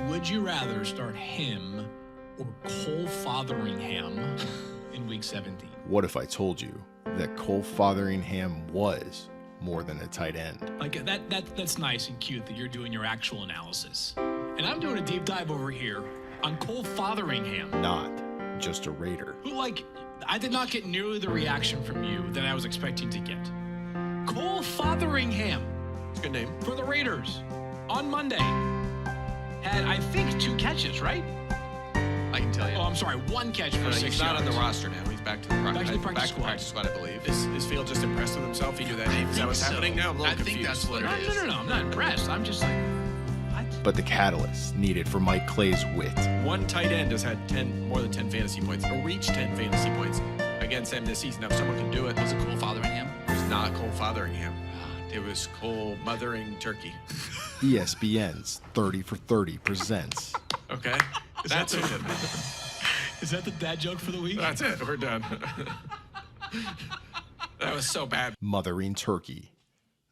Would you rather start him or Cole Fotheringham in Week 17? What if I told you that Cole Fotheringham was more than a tight end? Like that's nice and cute that you're doing your actual analysis. And I'm doing a deep dive over here on Cole Fotheringham. Not just a Raider. Who, I did not get nearly the reaction from you that I was expecting to get. Cole Fotheringham. Good name. For the Raiders on Monday. Had, I think, 2 catches, right? I can tell you. Oh, I'm sorry, 1 catch for 6 He's not on the roster now. He's back to the practice squad, I believe. Is Field just impressed with himself? He knew that name. Is that what's happening now? I'm a little confused. Think that's what it is. No, I'm not impressed. I'm just like, what? But the catalyst needed for Mike Clay's wit. One tight end has had more than 10 fantasy points, or reached 10 fantasy points against him this season. Now, if someone can do it, Was it Cole Fotheringham? it was not Cole Fotheringham. It was Cole Mothering Turkey. ESPN's 30 for 30 presents. Okay? That's it. Is that the dad joke for the week? That's it. We're done. That was so bad. Mothering Turkey,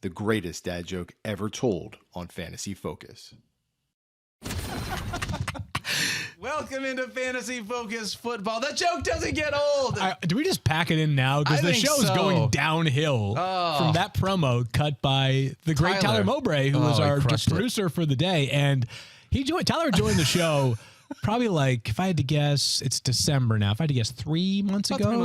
the greatest dad joke ever told on Fantasy Focus. Welcome into Fantasy Focus Football. That joke doesn't get old. Do we just pack it in now? Because the show's going downhill from that promo cut by the great Tyler Mowbray, who was our producer for the day. And Tyler joined the show probably if I had to guess, it's December now. If I had to guess, 3 months ago, 3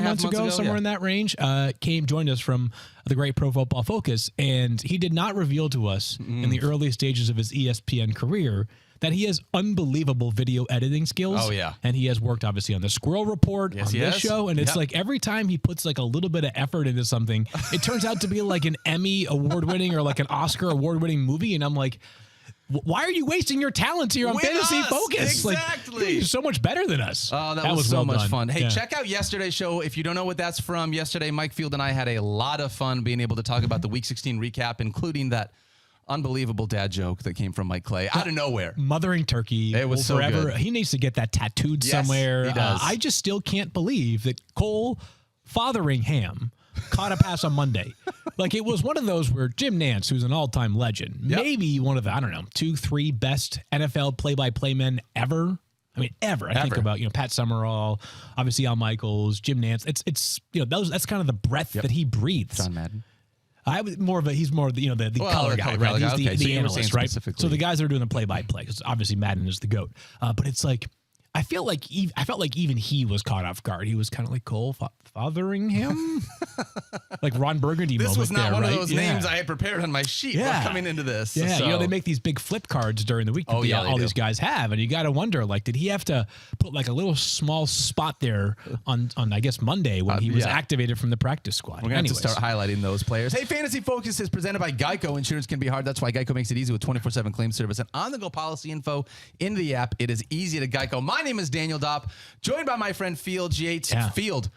months ago, somewhere in that range, joined us from the great Pro Football Focus. And he did not reveal to us in the early stages of his ESPN career that he has unbelievable video editing skills. Oh, yeah. And he has worked, obviously, on the Squirrel Report, on this show. And it's every time he puts a little bit of effort into something, it turns out to be an Emmy award-winning or an Oscar award-winning movie. And I'm like, why are you wasting your talents here on Fantasy Focus? Exactly. You're so much better than us. Oh, that was so much fun. Hey, check out yesterday's show. If you don't know what that's from, yesterday, Mike Field and I had a lot of fun being able to talk about the Week 16 recap, including that unbelievable dad joke that came from Mike Clay out of nowhere. Mothering Turkey. It was so forever. good. He needs to get that tattooed somewhere. He does. I just still can't believe that Cole Fotheringham caught a pass on Monday. It was one of those where Jim Nantz, who's an all-time legend, maybe one of the, 2, 3 best NFL play-by-play men ever. I mean, ever. I think about, Pat Summerall, obviously Al Michaels, Jim Nantz. It's that's kind of the breath that he breathes. John Madden. He's more the color guy, right? He's the analyst, right? So the guys that are doing the play-by-play, because obviously Madden is the GOAT. But it's I felt like even he was caught off guard. He was kind of Cole Fotheringham, Ron Burgundy. This was not one of those names I had prepared on my sheet. Yeah. We're coming into this. Yeah, so. they make these big flip cards during the week that all these guys have, and you got to wonder, did he have to put a little small spot there on I guess Monday when he was activated from the practice squad? We're going to have to start highlighting those players. Hey, Fantasy Focus is presented by Geico. Insurance can be hard. That's why Geico makes it easy with 24/7 claim service and on-the-go policy info in the app. It is easy to Geico. My name is Daniel Dopp, joined by my friend Field Yates. Yeah. Field,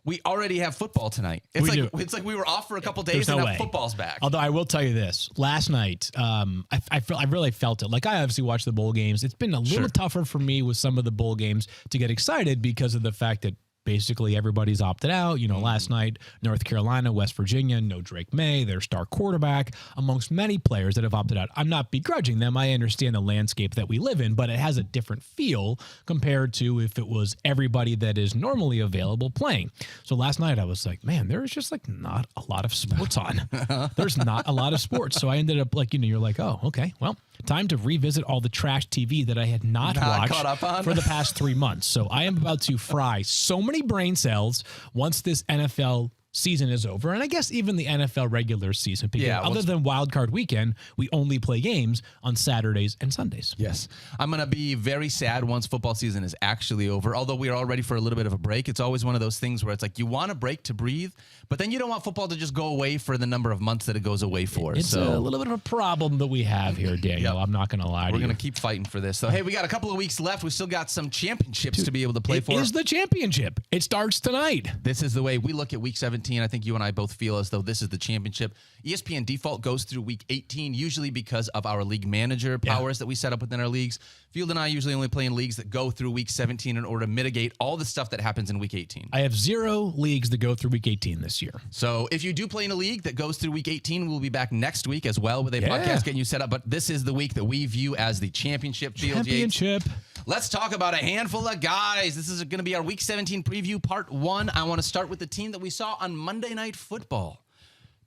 we already have football tonight. It's like we were off for a couple days and now football's back. Although I will tell you this, last night, I really felt it. I obviously watched the bowl games. It's been a little tougher for me with some of the bowl games to get excited because of the fact that basically everybody's opted out. Last night, North Carolina, West Virginia, no Drake May, their star quarterback, amongst many players that have opted out. I'm not begrudging them. I understand the landscape that we live in, but it has a different feel compared to if it was everybody that is normally available playing. So last night I was like, man, there's just not a lot of sports on. There's not a lot of sports. So I ended up you're like, oh, okay, well, time to revisit all the trash TV that I had not watched for the past 3 months. So I am about to fry so many brain cells once this NFL season is over, and I guess even the NFL regular season, because other than Wild Card Weekend, we only play games on Saturdays and Sundays. Yes. I'm going to be very sad once football season is actually over, although we are all ready for a little bit of a break. It's always one of those things where it's you want a break to breathe, but then you don't want football to just go away for the number of months that it goes away for. It's a little bit of a problem that we have here, Daniel. I'm not going to lie to you. We're going to keep fighting for this. So, hey, we got a couple of weeks left. We still got some championships to be able to play for. It is the championship. It starts tonight. This is the way we look at Week 17 17. I think you and I both feel as though this is the championship. ESPN default goes through week 18, usually because of our league manager powers that we set up within our leagues. Field and I usually only play in leagues that go through week 17 in order to mitigate all the stuff that happens in week 18. I have 0 leagues that go through week 18 this year. So if you do play in a league that goes through week 18, we'll be back next week as well with a podcast getting you set up. But this is the week that we view as the championship field. Championship. Let's talk about a handful of guys. This is going to be our week 17 preview part 1. I want to start with the team that we saw on Monday Night Football.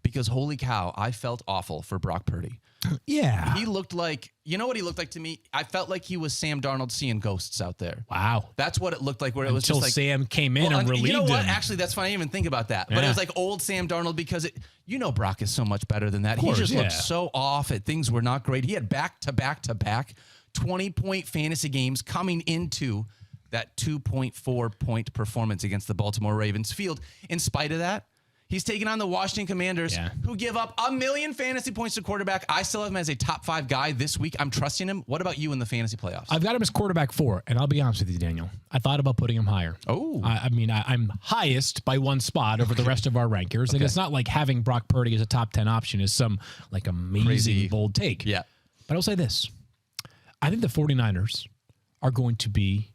Because holy cow, I felt awful for Brock Purdy. Yeah. He looked like, you know what he looked like to me? I felt like he was Sam Darnold seeing ghosts out there. Wow. That's what it looked like, where it was Until just like Sam came in and relieved you know what? him. Actually, that's funny. I didn't even think about that. But it was like old Sam Darnold because Brock is so much better than that. Course, he just looked so off. Things were not great. He had back-to-back 20-point fantasy games coming into that 2.4-point performance against the Baltimore Ravens field. In spite of that, he's taking on the Washington Commanders, who give up 1 million fantasy points to quarterback. I still have him as a top 5 guy this week. I'm trusting him. What about you in the fantasy playoffs? I've got him as quarterback 4, and I'll be honest with you, Daniel. I thought about putting him higher. Oh. I'm highest by 1 spot over the rest of our rankers, and it's not like having Brock Purdy as a top 10 option is some like amazing Crazy. bold take. Yeah. But I'll say this. I think the 49ers are going to be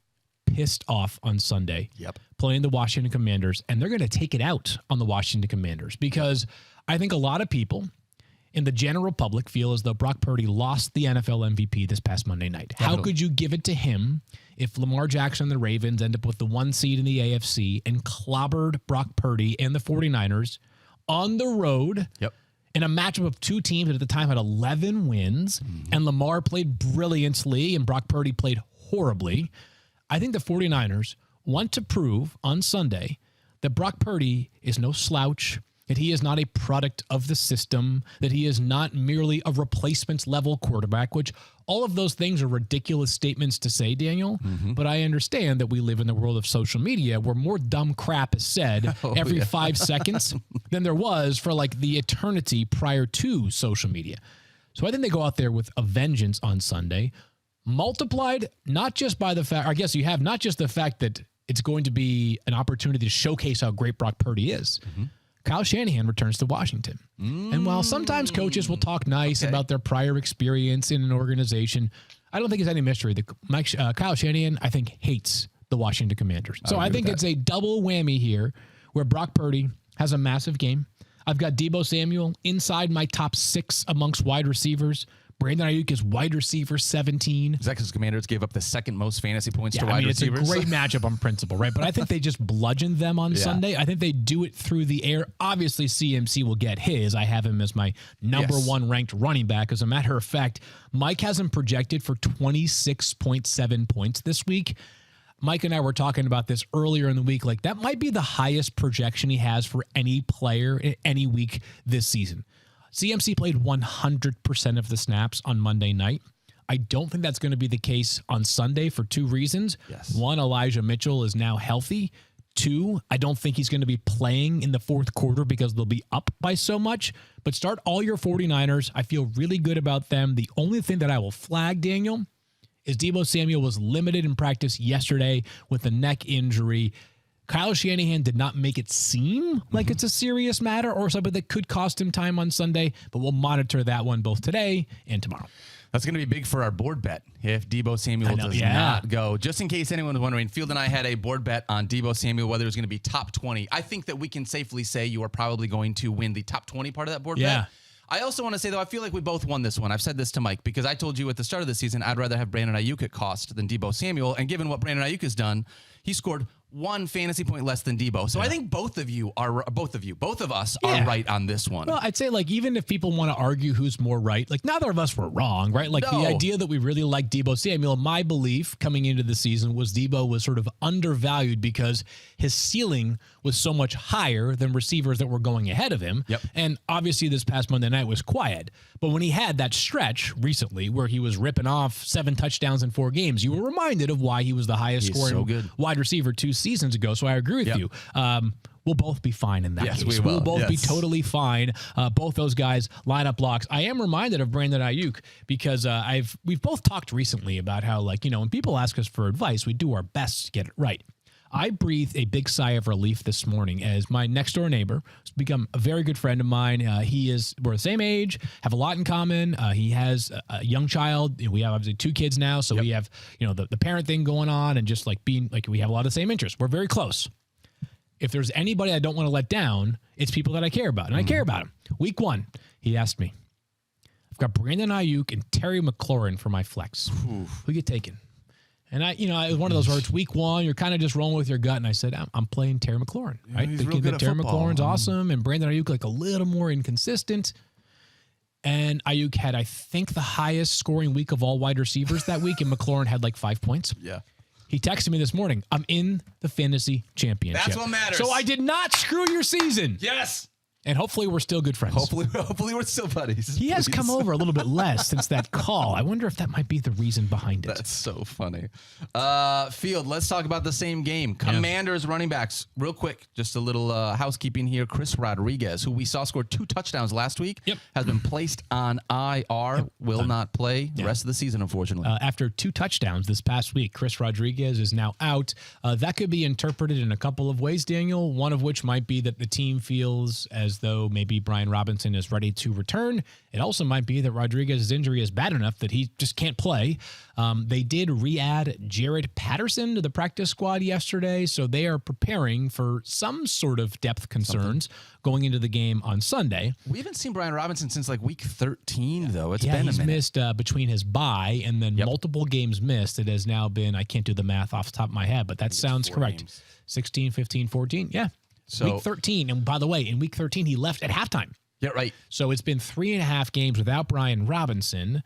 pissed off on Sunday playing the Washington Commanders, and they're going to take it out on the Washington Commanders because I think a lot of people in the general public feel as though Brock Purdy lost the NFL MVP this past Monday night. Definitely. How could you give it to him if Lamar Jackson and the Ravens end up with the 1 seed in the AFC and clobbered Brock Purdy and the 49ers on the road? Yep. In a matchup of 2 teams that at the time had 11 wins, and Lamar played brilliantly and Brock Purdy played horribly. I think the 49ers want to prove on Sunday that Brock Purdy is no slouch, that he is not a product of the system, that he is not merely a replacement level quarterback, which all of those things are ridiculous statements to say, Daniel. But I understand that we live in the world of social media where more dumb crap is said every 5 seconds than there was for like the eternity prior to social media. So I think they go out there with a vengeance on Sunday, multiplied not just by the fact, I guess you have not just the fact that it's going to be an opportunity to showcase how great Brock Purdy is. Kyle Shanahan returns to Washington. And while sometimes coaches will talk nice about their prior experience in an organization, I don't think it's any mystery that Kyle Shanahan, I think, hates the Washington Commanders. So I think it's a double whammy here where Brock Purdy has a massive game. I've got Deebo Samuel inside my top 6 amongst wide receivers. Brandon Ayuk is wide receiver 17. Is that because Commanders gave up the second most fantasy points to wide receivers? It's a great matchup on principle, right? But I think they just bludgeoned them on Sunday. I think they do it through the air. Obviously, CMC will get his. I have him as my number 1 ranked running back. As a matter of fact, Mike has him projected for 26.7 points this week. Mike and I were talking about this earlier in the week. Like, that might be the highest projection he has for any player in any week this season. CMC played 100% of the snaps on Monday night. I don't think that's going to be the case on Sunday for 2 reasons. Yes. 1, Elijah Mitchell is now healthy. 2, I don't think he's going to be playing in the 4th quarter because they'll be up by so much. But start all your 49ers. I feel really good about them. The only thing that I will flag, Daniel, is Deebo Samuel was limited in practice yesterday with a neck injury. Kyle Shanahan did not make it seem like it's a serious matter or something that could cost him time on Sunday, but we'll monitor that one both today and tomorrow. That's going to be big for our board bet if Deebo Samuel does not go. Just in case anyone was wondering, Field and I had a board bet on Deebo Samuel, whether it was going to be top 20. I think that we can safely say you are probably going to win the top 20 part of that board bet. I also want to say, though, I feel like we both won this one. I've said this to Mike because I told you at the start of the season I'd rather have Brandon Ayuk at cost than Deebo Samuel. And given what Brandon Ayuk has done, he scored 1 fantasy point less than Deebo. So I think both of us are right on this one. Well, I'd say, like, even if people want to argue who's more right, like, neither of us were wrong, right? Like, the idea that we really like Deebo Samuel, my belief coming into the season was Deebo was sort of undervalued because his ceiling was so much higher than receivers that were going ahead of him. And obviously this past Monday night was quiet. But when he had that stretch recently where he was ripping off 7 touchdowns in 4 games, you were reminded of why he was the highest scoring wide receiver 2 seasons ago. So I agree with you. We'll both be fine in that case. We'll both be totally fine. Both those guys line up blocks. I am reminded of Brandon Ayuk because we've both talked recently about how, like, you know, when people ask us for advice, we do our best to get it right. I breathed a big sigh of relief this morning as my next door neighbor has become a very good friend of mine. We're the same age, have a lot in common. He has a young child. We have obviously 2 kids now. So we have, the parent thing going on and just like being like, we have a lot of the same interests. We're very close. If there's anybody I don't want to let down, it's people that I care about. And I care about him. Week 1, he asked me, I've got Brandon Ayuk and Terry McLaurin for my flex. Who you taking? And it was one of those where it's week 1, you're kind of just rolling with your gut. And I said, I'm playing Terry McLaurin, right? He's Thinking real good that at Terry football. McLaurin's awesome and Brandon Ayuk like a little more inconsistent. And Ayuk had, I think, the highest scoring week of all wide receivers that week. And McLaurin had like 5 points. Yeah. He texted me this morning, I'm in the fantasy championship. That's what matters. So I did not screw your season. Yes. And hopefully we're still good friends. Hopefully we're still buddies. He has come over a little bit less since that call. I wonder if that might be the reason behind it. That's so funny. Field, let's talk about the same game. Commanders running backs. Real quick, just a little housekeeping here. Chris Rodriguez, who we saw scored 2 touchdowns last week, has been placed on IR, will not play the rest of the season, unfortunately. After 2 touchdowns this past week, Chris Rodriguez is now out. That could be interpreted in a couple of ways, Daniel, one of which might be that the team feels as though maybe Brian Robinson is ready to return. It also might be that Rodriguez's injury is bad enough that he just can't play. They did re-add Jared Patterson to the practice squad yesterday, so they are preparing for some sort of depth concerns going into the game on Sunday. We haven't seen Brian Robinson since like week 13, though. It's been a he's minute. missed between his bye and then multiple games missed. It has now been, I can't do the math off the top of my head, but that sounds correct. Games. 16, 15, 14. Yeah. So week 13. And by the way, in week 13, he left at halftime. Yeah, right. So it's been 3.5 games without Brian Robinson.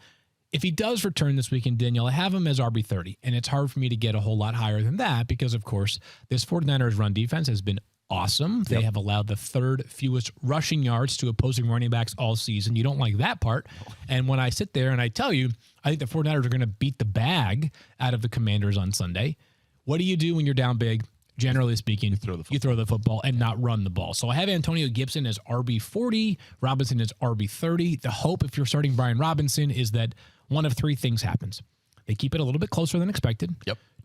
If he does return this weekend, Daniel, I have him as RB30. And it's hard for me to get a whole lot higher than that because, of course, this 49ers run defense has been awesome. They have allowed the 3rd fewest rushing yards to opposing running backs all season. You don't like that part. And when I sit there and I tell you, I think the 49ers are going to beat the bag out of the Commanders on Sunday. What do you do when you're down big? Generally speaking, you throw the football and not run the ball. So I have Antonio Gibson as RB40, Robinson as RB30. The hope, if you're starting Brian Robinson, is that one of 3 things happens. They keep it a little bit closer than expected.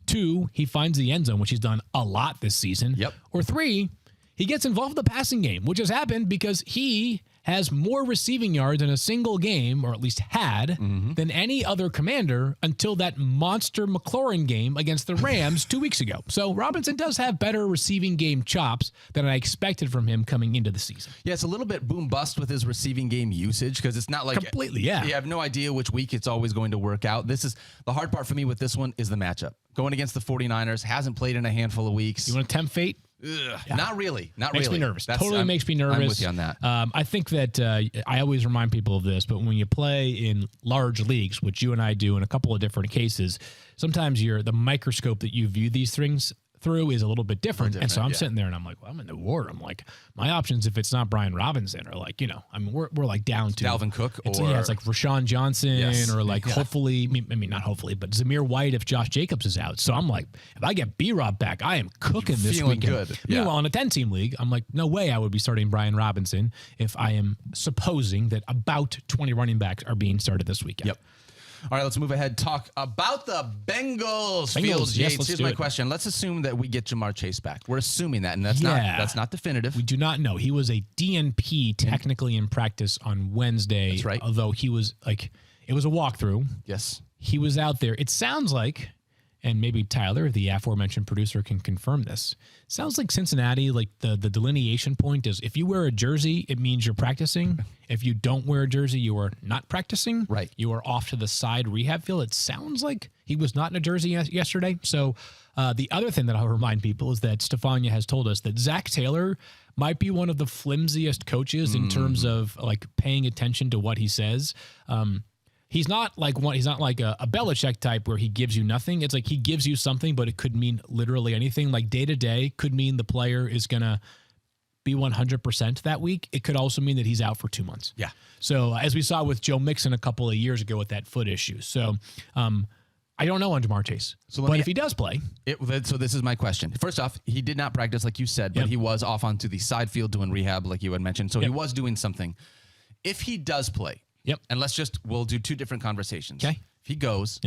2, he finds the end zone, which he's done a lot this season. Or 3, he gets involved in the passing game, which has happened because he has more receiving yards in a single game, or at least had, than any other Commander until that monster McLaurin game against the Rams 2 weeks ago. So Robinson does have better receiving game chops than I expected from him coming into the season. Yeah, it's a little bit boom bust with his receiving game usage because it's not like completely. You have no idea which week it's always going to work out. This is the hard part for me with this one is the matchup. Going against the 49ers, hasn't played in a handful of weeks. You want to tempt fate? Not really. Makes me nervous. Totally makes me nervous. I'm with you on that. I think that I always remind people of this, but when you play in large leagues, which you and I do in a couple of different cases, sometimes the microscope that you view these things through is a little bit different. And so I'm sitting there and I'm like, well, I'm in the war. I'm like, my options, if it's not Brian Robinson, are like, we're like down to Dalvin Cook it's like Rashawn Johnson or like hopefully, I mean, not hopefully, but Zamir White if Josh Jacobs is out. So I'm like, if I get B-Rob back, I am cooking this weekend. Good. Meanwhile, in a 10-team league, I'm like, no way I would be starting Brian Robinson if I am supposing that about 20 running backs are being started this weekend. All right, let's move ahead. Talk about the Bengals. Fields, yes, Yates. Here's my question. Let's assume that we get Jamar Chase back. We're assuming that, and that's not definitive. We do not know. He was a DNP technically in practice on Wednesday. That's right. Although he was like, it was a walkthrough. Yes. He was out there. It sounds like, and maybe Tyler, the aforementioned producer, can confirm this. Sounds like Cincinnati, like the delineation point is if you wear a jersey, it means you're practicing. If you don't wear a jersey, you are not practicing. Right. You are off to the side rehab field. It sounds like he was not in a jersey yesterday. So the other thing that I'll remind people is that Stefania has told us that Zach Taylor might be one of the flimsiest coaches in terms of like paying attention to what he says. He's not like a Belichick type where he gives you nothing. It's like he gives you something, but it could mean literally anything. Like day to day could mean the player is going to be 100% that week. It could also mean that he's out for 2 months. Yeah. So as we saw with Joe Mixon a couple of years ago with that foot issue. So I don't know on Jamar Chase. But if he does play. So this is my question. First off, he did not practice like you said, but he was off onto the side field doing rehab like you had mentioned. So he was doing something. If he does play, and we'll do 2 different conversations. Okay. If he goes,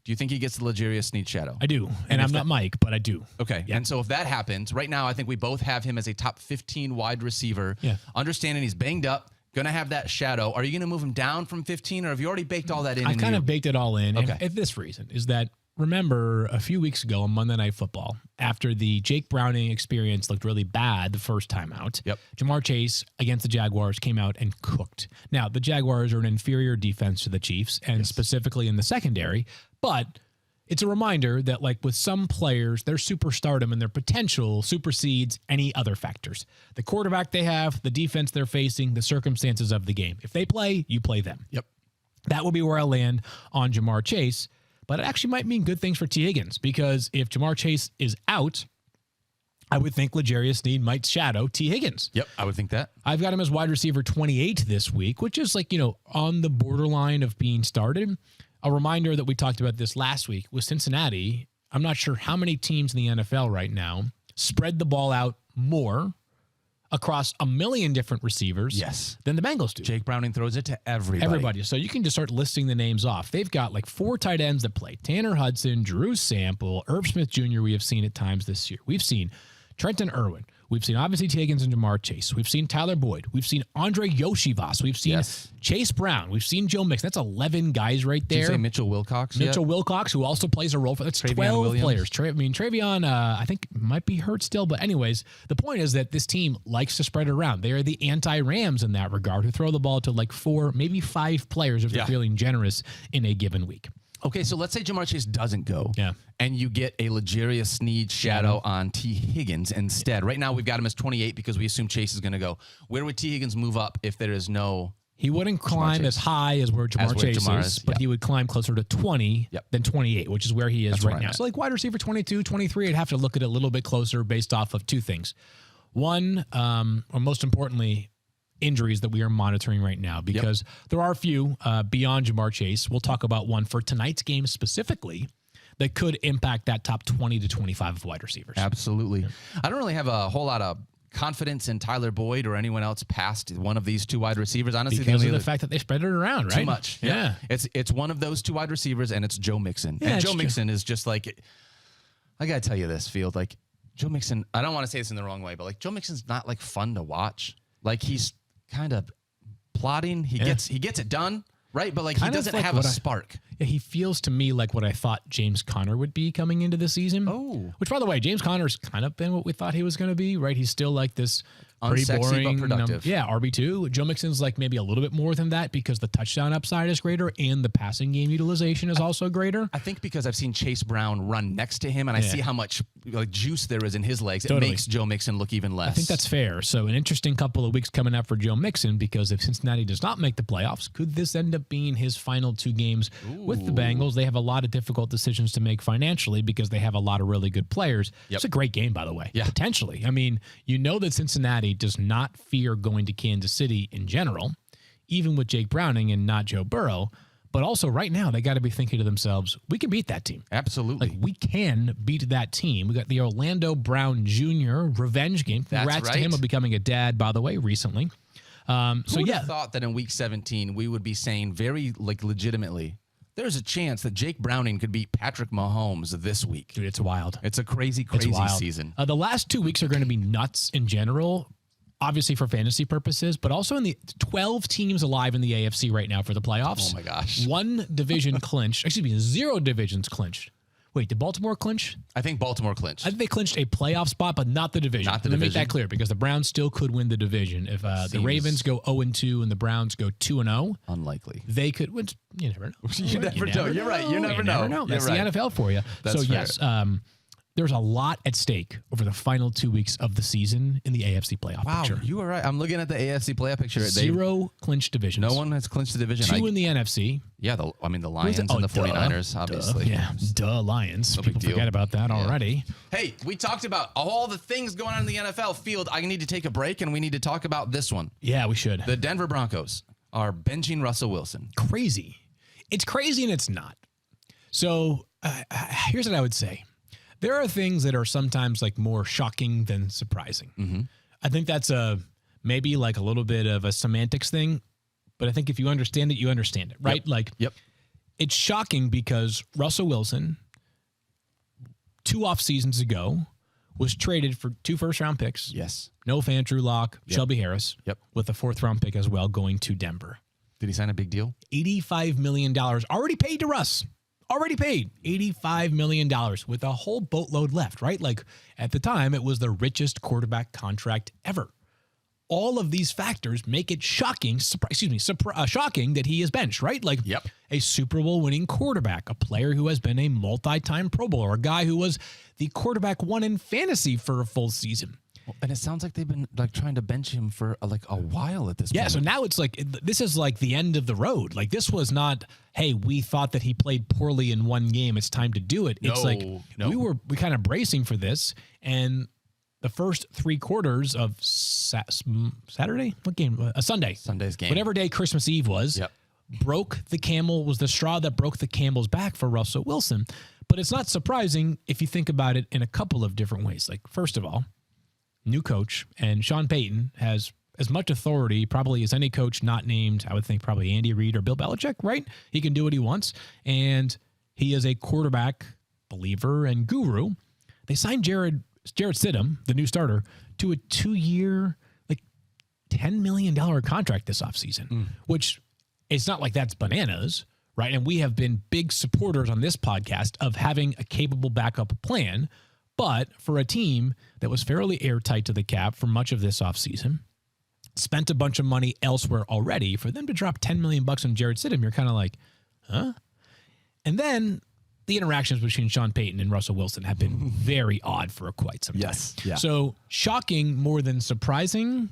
Do you think he gets the L'Jarius Sneed shadow? I do. And I'm not Mike, but I do. Okay. Yeah. And so if that happens, right now I think we both have him as a top 15 wide receiver. Yeah. Understanding he's banged up, going to have that shadow. Are you going to move him down from 15, or have you already baked all that in? I kind of baked it all in. Okay. And this reason is that, remember a few weeks ago on Monday Night Football, after the Jake Browning experience looked really bad the first time out, Jamar Chase against the Jaguars came out and cooked. Now, the Jaguars are an inferior defense to the Chiefs, and specifically in the secondary, but it's a reminder that, like with some players, their superstardom and their potential supersedes any other factors. The quarterback they have, the defense they're facing, the circumstances of the game. If they play, you play them. Yep. That will be where I land on Jamar Chase. But it actually might mean good things for T. Higgins, because if Jamar Chase is out, I would think L'Jarius Sneed might shadow T. Higgins. Yep, I would think that. I've got him as wide receiver 28 this week, which is like, on the borderline of being started. A reminder that we talked about this last week with Cincinnati. I'm not sure how many teams in the NFL right now spread the ball out more across a million different receivers than the Bengals do. Jake Browning throws it to everybody. So you can just start listing the names off. They've got like 4 tight ends that play. Tanner Hudson, Drew Sample, Irv Smith Jr. we have seen at times this year. We've seen Trenton Irwin. We've seen obviously T. Higgins and Jamar Chase. We've seen Tyler Boyd. We've seen Andre Yoshivas. We've seen Chase Brown. We've seen Joe Mixon. That's 11 guys right there. Did you say Mitchell Wilcox? Mitchell Wilcox, who also plays a role for that's Travion 12 Williams. players. Travion, I think, might be hurt still. But anyways, the point is that this team likes to spread it around. They are the anti-Rams in that regard, who throw the ball to like 4, maybe 5 players if they're feeling generous in a given week. Okay, so let's say Jamar Chase doesn't go, Yeah. and you get a L'Jarius Sneed shadow on T. Higgins instead. Right now, we've got him as 28 because we assume Chase is going to go. Where would T. Higgins move up if there is no? He wouldn't climb as high as where Jamar Chase is, but he would climb closer to 20 than 28, which is where he is right now. So like wide receiver 22, 23, I'd have to look at it a little bit closer based off of 2 things. One, or most importantly, injuries that we are monitoring right now, because there are a few beyond Jamar Chase. We'll talk about one for tonight's game specifically that could impact that top 20 to 25 of wide receivers. Absolutely. I don't really have a whole lot of confidence in Tyler Boyd or anyone else past one of these 2 wide receivers. Honestly, because of the fact that they spread it around, right? Too much. Yeah. It's one of those 2 wide receivers, and it's Joe Mixon. Yeah, and Joe Mixon is just like, I got to tell you this, Field. Like, Joe Mixon, I don't want to say this in the wrong way, but like Joe Mixon's not like fun to watch. Like, he's kind of plodding. He gets it done, right? But like kind he doesn't like have a spark. He feels to me like what I thought James Conner would be coming into the season. Oh. Which, by the way, James Conner's kind of been what we thought he was going to be, right? He's still like this pretty unsexy boring, but productive. RB2. Joe Mixon's like maybe a little bit more than that because the touchdown upside is greater and the passing game utilization is also greater. I think because I've seen Chase Brown run next to him and I see how much like juice there is in his legs, it makes Joe Mixon look even less. I think that's fair. So an interesting couple of weeks coming up for Joe Mixon, because if Cincinnati does not make the playoffs, could this end up being his final 2 games with the Bengals? They have a lot of difficult decisions to make financially because they have a lot of really good players. It's a great game, by the way, potentially. I mean, you know that Cincinnati does not fear going to Kansas City in general, even with Jake Browning and not Joe Burrow. But also right now, they got to be thinking to themselves, we can beat that team. Absolutely. Like, we can beat that team. We got the Orlando Brown Jr. revenge game. Congrats to him of becoming a dad, by the way, recently. Who would have thought that in week 17, we would be saying very like legitimately, there's a chance that Jake Browning could beat Patrick Mahomes this week. Dude, it's wild. It's a crazy season. The last 2 weeks are going to be nuts in general, obviously for fantasy purposes, but also in the 12 teams alive in the AFC right now for the playoffs. Oh, my gosh. 1 division clinched. Excuse me, 0 divisions clinched. Wait, did Baltimore clinch? I think Baltimore clinched. I think they clinched a playoff spot, but not the division. Not the division. Let me make division. that clear, because the Browns still could win the division. If the Ravens go 0-2 and the Browns go 2-0. Unlikely. They could. Which, you never know. You never know. You're right. You never know. That's You're right. the NFL for you. That's so, fair. yes, there's a lot at stake over the final 2 weeks of the season in the AFC playoff picture. You were right. I'm looking at the AFC playoff picture. 0 clinched divisions. No one has clinched the division. 2 in the NFC. Yeah, the Lions and the 49ers, obviously. Yeah, Lions. No big People deal. forget about that already. Hey, we talked about all the things going on in the NFL field. I need to take a break, and we need to talk about this one. Yeah, we should. The Denver Broncos are benching Russell Wilson. Crazy. It's crazy and it's not. So here's what I would say. There are things that are sometimes like more shocking than surprising. Mm-hmm. I think that's maybe like a little bit of a semantics thing, but I think if you understand it, you understand it, right? Yep. it's shocking because Russell Wilson, 2 off seasons ago, was traded for 2 first-round picks. Yes. No Fant, Drew Lock, Shelby Harris. Yep. With a 4th-round pick as well going to Denver. Did he sign a big deal? $85 million already paid to Russ. Already paid $85 million with a whole boatload left, right? Like at the time, it was the richest quarterback contract ever. All of these factors make it shocking, shocking that he is benched, right? Like a Super Bowl winning quarterback, a player who has been a multi-time Pro Bowler, a guy who was the quarterback 1 in fantasy for a full season. And it sounds like they've been like trying to bench him for like a while at this point. Yeah, so now it's like this is like the end of the road. Like this was not, hey, we thought that he played poorly in 1 game. It's time to do it. It's we kind of bracing for this, and the first 3 quarters of Saturday, what game? A Sunday, Sunday's game, whatever day Christmas Eve was, was the straw that broke the camel's back for Russell Wilson. But it's not surprising if you think about it in a couple of different ways. Like first of all, new coach, and Sean Payton has as much authority probably as any coach not named, I would think probably Andy Reid or Bill Belichick, right? He can do what he wants, and he is a quarterback believer and guru. They signed Jared Stidham, the new starter, to a 2-year, like $10 million contract this offseason, which it's not like that's bananas, right? And we have been big supporters on this podcast of having a capable backup plan. But for a team that was fairly airtight to the cap for much of this offseason, spent a bunch of money elsewhere already, for them to drop $10 million on Jared Stidham, you're kind of like, huh? And then the interactions between Sean Payton and Russell Wilson have been very odd for quite some time. Yes. Yeah. So shocking more than surprising.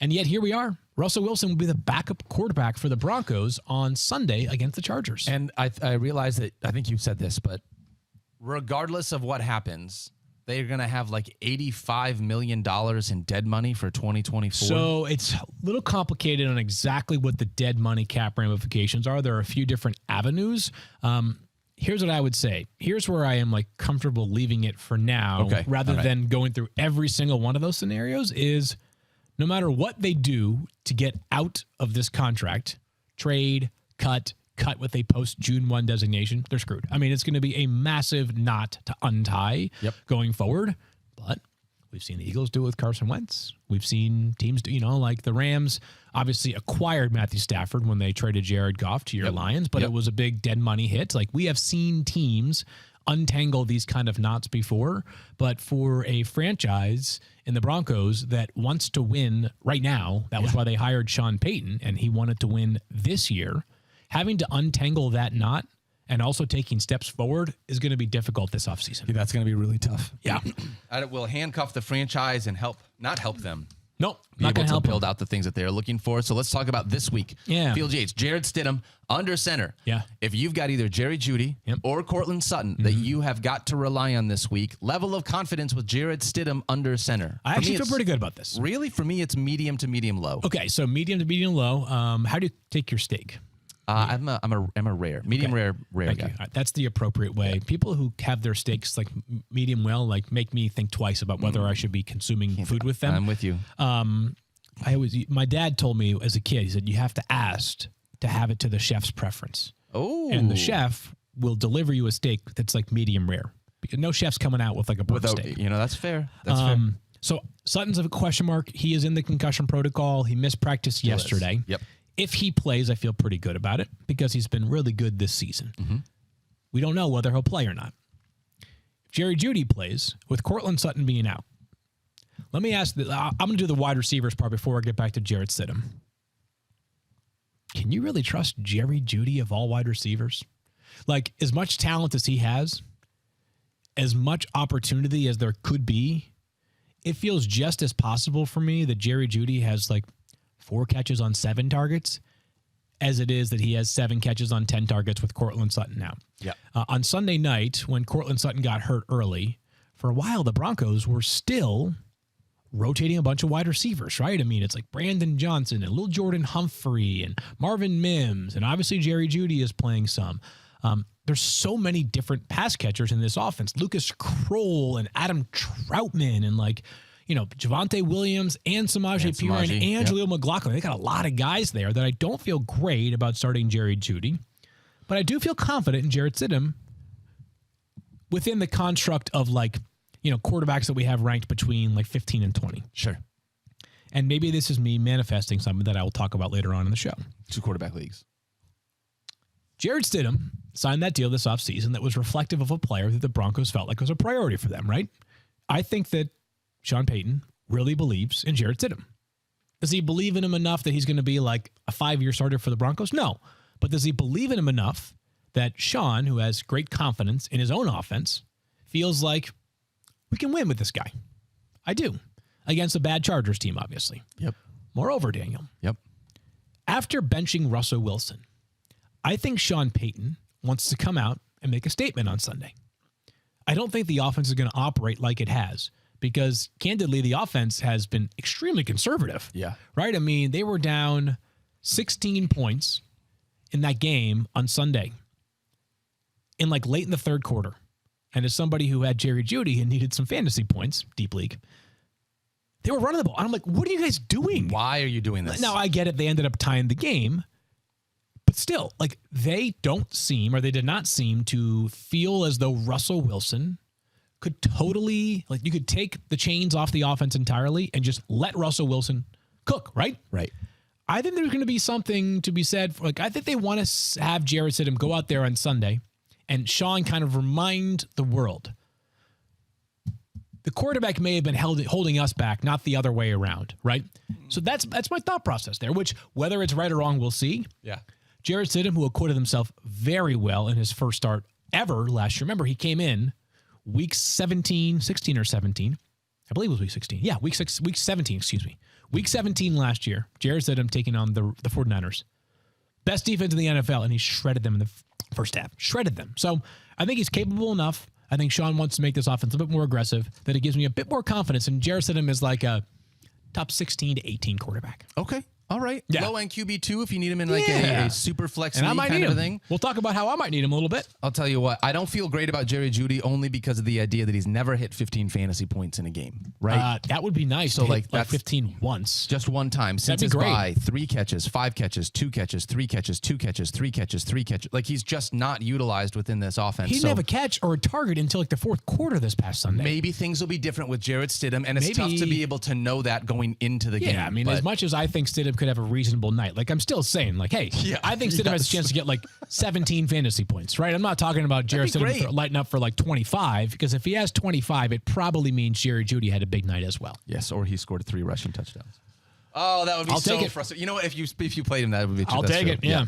And yet here we are. Russell Wilson will be the backup quarterback for the Broncos on Sunday against the Chargers. And I realize that, I think you said this, but regardless of what happens, they're going to have like $85 million in dead money for 2024. So it's a little complicated on exactly what the dead money cap ramifications are. There are a few different avenues. Here's what I would say. Here's where I am like comfortable leaving it for now, rather than going through every single one of those scenarios, is no matter what they do to get out of this contract, trade, cut with a post-June 1 designation, they're screwed. I mean, it's going to be a massive knot to untie going forward. But we've seen the Eagles do it with Carson Wentz. We've seen teams do, like the Rams obviously acquired Matthew Stafford when they traded Jared Goff to your Lions, but it was a big dead money hit. Like we have seen teams untangle these kind of knots before, but for a franchise in the Broncos that wants to win right now, that was why they hired Sean Payton, and he wanted to win this year. Having to untangle that knot and also taking steps forward is going to be difficult this offseason. Yeah, that's going to be really tough. Yeah. It will handcuff the franchise and not help them. Nope. Be not able to help build them out the things that they're looking for. So let's talk about this week. Yeah. Field Yates, Jared Stidham under center. Yeah. If you've got either Jerry Jeudy or Cortland Sutton that you have got to rely on this week, level of confidence with Jared Stidham under center. I actually feel pretty good about this. Really? For me, it's medium to medium low. Okay, so medium to medium low. How do you take your steak? I'm a rare, medium rare guy. All right, that's the appropriate way. Yeah. People who have their steaks like medium well, like make me think twice about whether I should be consuming food with them. I'm with you. My dad told me as a kid, he said, you have to ask to have it to the chef's preference. Oh. And the chef will deliver you a steak that's like medium rare. Because no chef's coming out with like a burnt steak. That's fair. That's fair. So Sutton's a question mark. He is in the concussion protocol. He missed practice yesterday. Yep. If he plays, I feel pretty good about it because he's been really good this season. We don't know whether he'll play or not. If Jerry Jeudy plays, with Cortland Sutton being out, let me ask, I'm going to do the wide receivers part before I get back to Jared Stidham. Can you really trust Jerry Jeudy of all wide receivers? Like, as much talent as he has, as much opportunity as there could be, it feels just as possible for me that Jerry Jeudy has like 4 catches on 7 targets as it is that he has 7 catches on 10 targets with Cortland Sutton now. Yeah. On Sunday night, when Cortland Sutton got hurt early, for a while, the Broncos were still rotating a bunch of wide receivers, right? I mean, it's like Brandon Johnson and Lil Jordan Humphrey and Marvin Mims, and obviously Jerry Jeudy is playing some. There's so many different pass catchers in this offense. Lucas Kroll and Adam Troutman and Javonte Williams and Samaje Perine and Jaleel McLaughlin. They got a lot of guys there that I don't feel great about starting Jerry Jeudy. But I do feel confident in Jarrett Stidham within the construct of quarterbacks that we have ranked between 15 and 20. Sure. And maybe this is me manifesting something that I will talk about later on in the show. 2 quarterback leagues. Jarrett Stidham signed that deal this offseason that was reflective of a player that the Broncos felt like was a priority for them, right? I think that Sean Payton really believes in Jarrett Stidham. Does he believe in him enough that he's going to be like a 5-year starter for the Broncos? No. But does he believe in him enough that Sean, who has great confidence in his own offense, feels like we can win with this guy? I do. Against a bad Chargers team, obviously. Yep. Moreover, Daniel. Yep. After benching Russell Wilson, I think Sean Payton wants to come out and make a statement on Sunday. I don't think the offense is going to operate like it has because, candidly, the offense has been extremely conservative. Yeah. Right? I mean, they were down 16 points in that game on Sunday in late in the third quarter. And as somebody who had Jerry Jeudy and needed some fantasy points, deep league, they were running the ball. And I'm like, what are you guys doing? Why are you doing this? Now, I get it. They ended up tying the game. But still, they don't seem, or they did not seem to feel as though Russell Wilson could totally, you could take the chains off the offense entirely and just let Russell Wilson cook, right? Right. I think there's going to be something to be said for, I think they want to have Jarrett Stidham go out there on Sunday and Sean kind of remind the world. The quarterback may have been holding us back, not the other way around, right? So that's my thought process there, which whether it's right or wrong, we'll see. Yeah. Jarrett Stidham, who acquitted himself very well in his first start ever last year. Remember, he came in week 16 or 17. I believe it was week 16. Yeah, week 17, excuse me. Week 17 last year, Jarrett Stidham taking on the 49ers. Best defense in the NFL, and he shredded them in the first half. Shredded them. So I think he's capable enough. I think Sean wants to make this offense a bit more aggressive, that it gives me a bit more confidence. And Jarrett Stidham is like a top 16 to 18 quarterback. Okay. All right. Yeah. Low end QB2 if you need him in a super flex and I might kind need of him. a thing. We'll talk about how I might need him a little bit. I'll tell you what, I don't feel great about Jerry Jeudy only because of the idea that he's never hit 15 fantasy points in a game, right? That would be nice. So to hit that's 15 once. Just one time since his bye, 3 catches, 5 catches, 2 catches, 3 catches, 2 catches, 3 catches, 3 catches. He's just not utilized within this offense. He didn't have a catch or a target until the fourth quarter this past Sunday. Maybe things will be different with Jarrett Stidham, and it's tough to be able to know that going into the game. Yeah, I mean, as much as I think Stidham could have a reasonable night, I'm still saying, hey, I think Stidham has a chance to get 17 fantasy points, right? I'm not talking about Jarrett Stidham lighting up for 25, because if he has 25, it probably means Jerry Jeudy had a big night as well. Yes, or he scored 3 rushing touchdowns. Oh, that would be so frustrating. You know what? If you played him, that would be true. I'll take it, yeah. All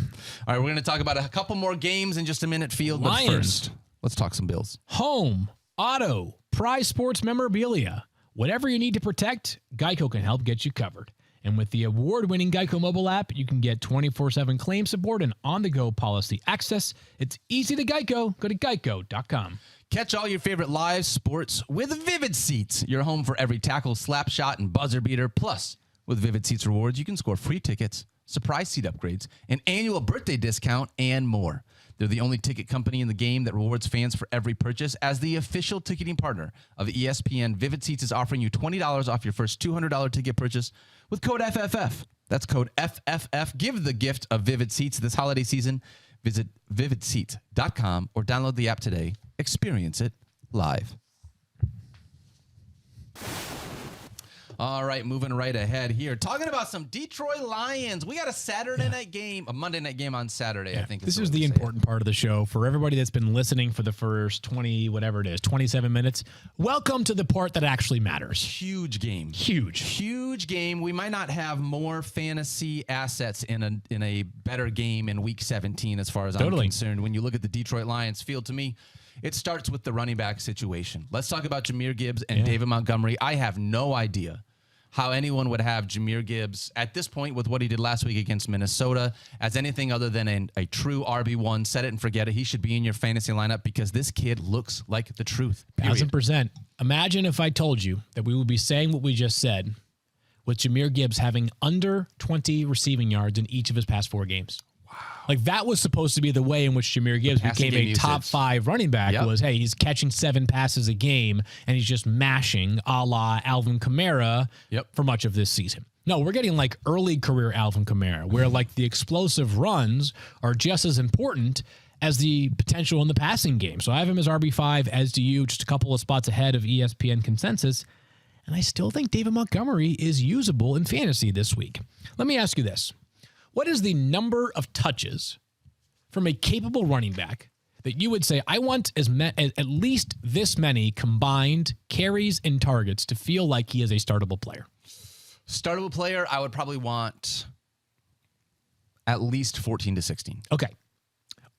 right, we're going to talk about a couple more games in just a minute, Field. But first, let's talk some Bills. Home, auto, prize sports memorabilia. Whatever you need to protect, Geico can help get you covered. And with the award-winning Geico mobile app, you can get 24/7 claim support and on-the-go policy access. It's easy to Geico. Go to geico.com. Catch all your favorite live sports with Vivid Seats. Your home for every tackle, slap shot, and buzzer beater. Plus, with Vivid Seats rewards, you can score free tickets, surprise seat upgrades, an annual birthday discount, and more. They're the only ticket company in the game that rewards fans for every purchase. As the official ticketing partner of ESPN, Vivid Seats is offering you $20 off your first $200 ticket purchase with code FFF. That's code FFF. Give the gift of Vivid Seats this holiday season. Visit vividseats.com or download the app today. Experience it live. All right, moving right ahead here. Talking about some Detroit Lions. We got a Saturday night game, a Monday night game on Saturday, I think. This is the important part of the show. For everybody that's been listening for the first 27 minutes, welcome to the part that actually matters. Huge game. Huge game. We might not have more fantasy assets in a better game in week 17 as far as I'm concerned. When you look at the Detroit Lions field, to me, it starts with the running back situation. Let's talk about Jahmyr Gibbs and David Montgomery. I have no idea how anyone would have Jahmyr Gibbs at this point with what he did last week against Minnesota as anything other than a true RB1. Set it and forget it. He should be in your fantasy lineup because this kid looks like the truth. 1,000%. Imagine if I told you that we would be saying what we just said with Jahmyr Gibbs having under 20 receiving yards in each of his past 4 games. Wow. That was supposed to be the way in which Jahmyr Gibbs became a top 5 running back. Was, hey, he's catching 7 passes a game, and he's just mashing a la Alvin Kamara for much of this season. No, we're getting early career Alvin Kamara, where the explosive runs are just as important as the potential in the passing game. So I have him as RB5, as do you, just a couple of spots ahead of ESPN consensus. And I still think David Montgomery is usable in fantasy this week. Let me ask you this. What is the number of touches from a capable running back that you would say, I want at least this many combined carries and targets to feel like he is a startable player? Startable player, I would probably want at least 14 to 16. Okay.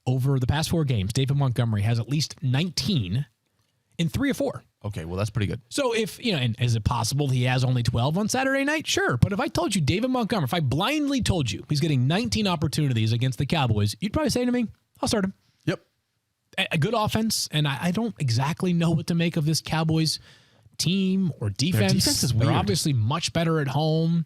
Over the past 4 games, David Montgomery has at least 19 in 3 or 4. Okay, well, that's pretty good. So if, and is it possible he has only 12 on Saturday night? Sure. But if I told you David Montgomery, if I blindly told you he's getting 19 opportunities against the Cowboys, you'd probably say to me, I'll start him. Yep. A good offense, and I don't exactly know what to make of this Cowboys team or defense. Their defense is weird. They're obviously much better at home,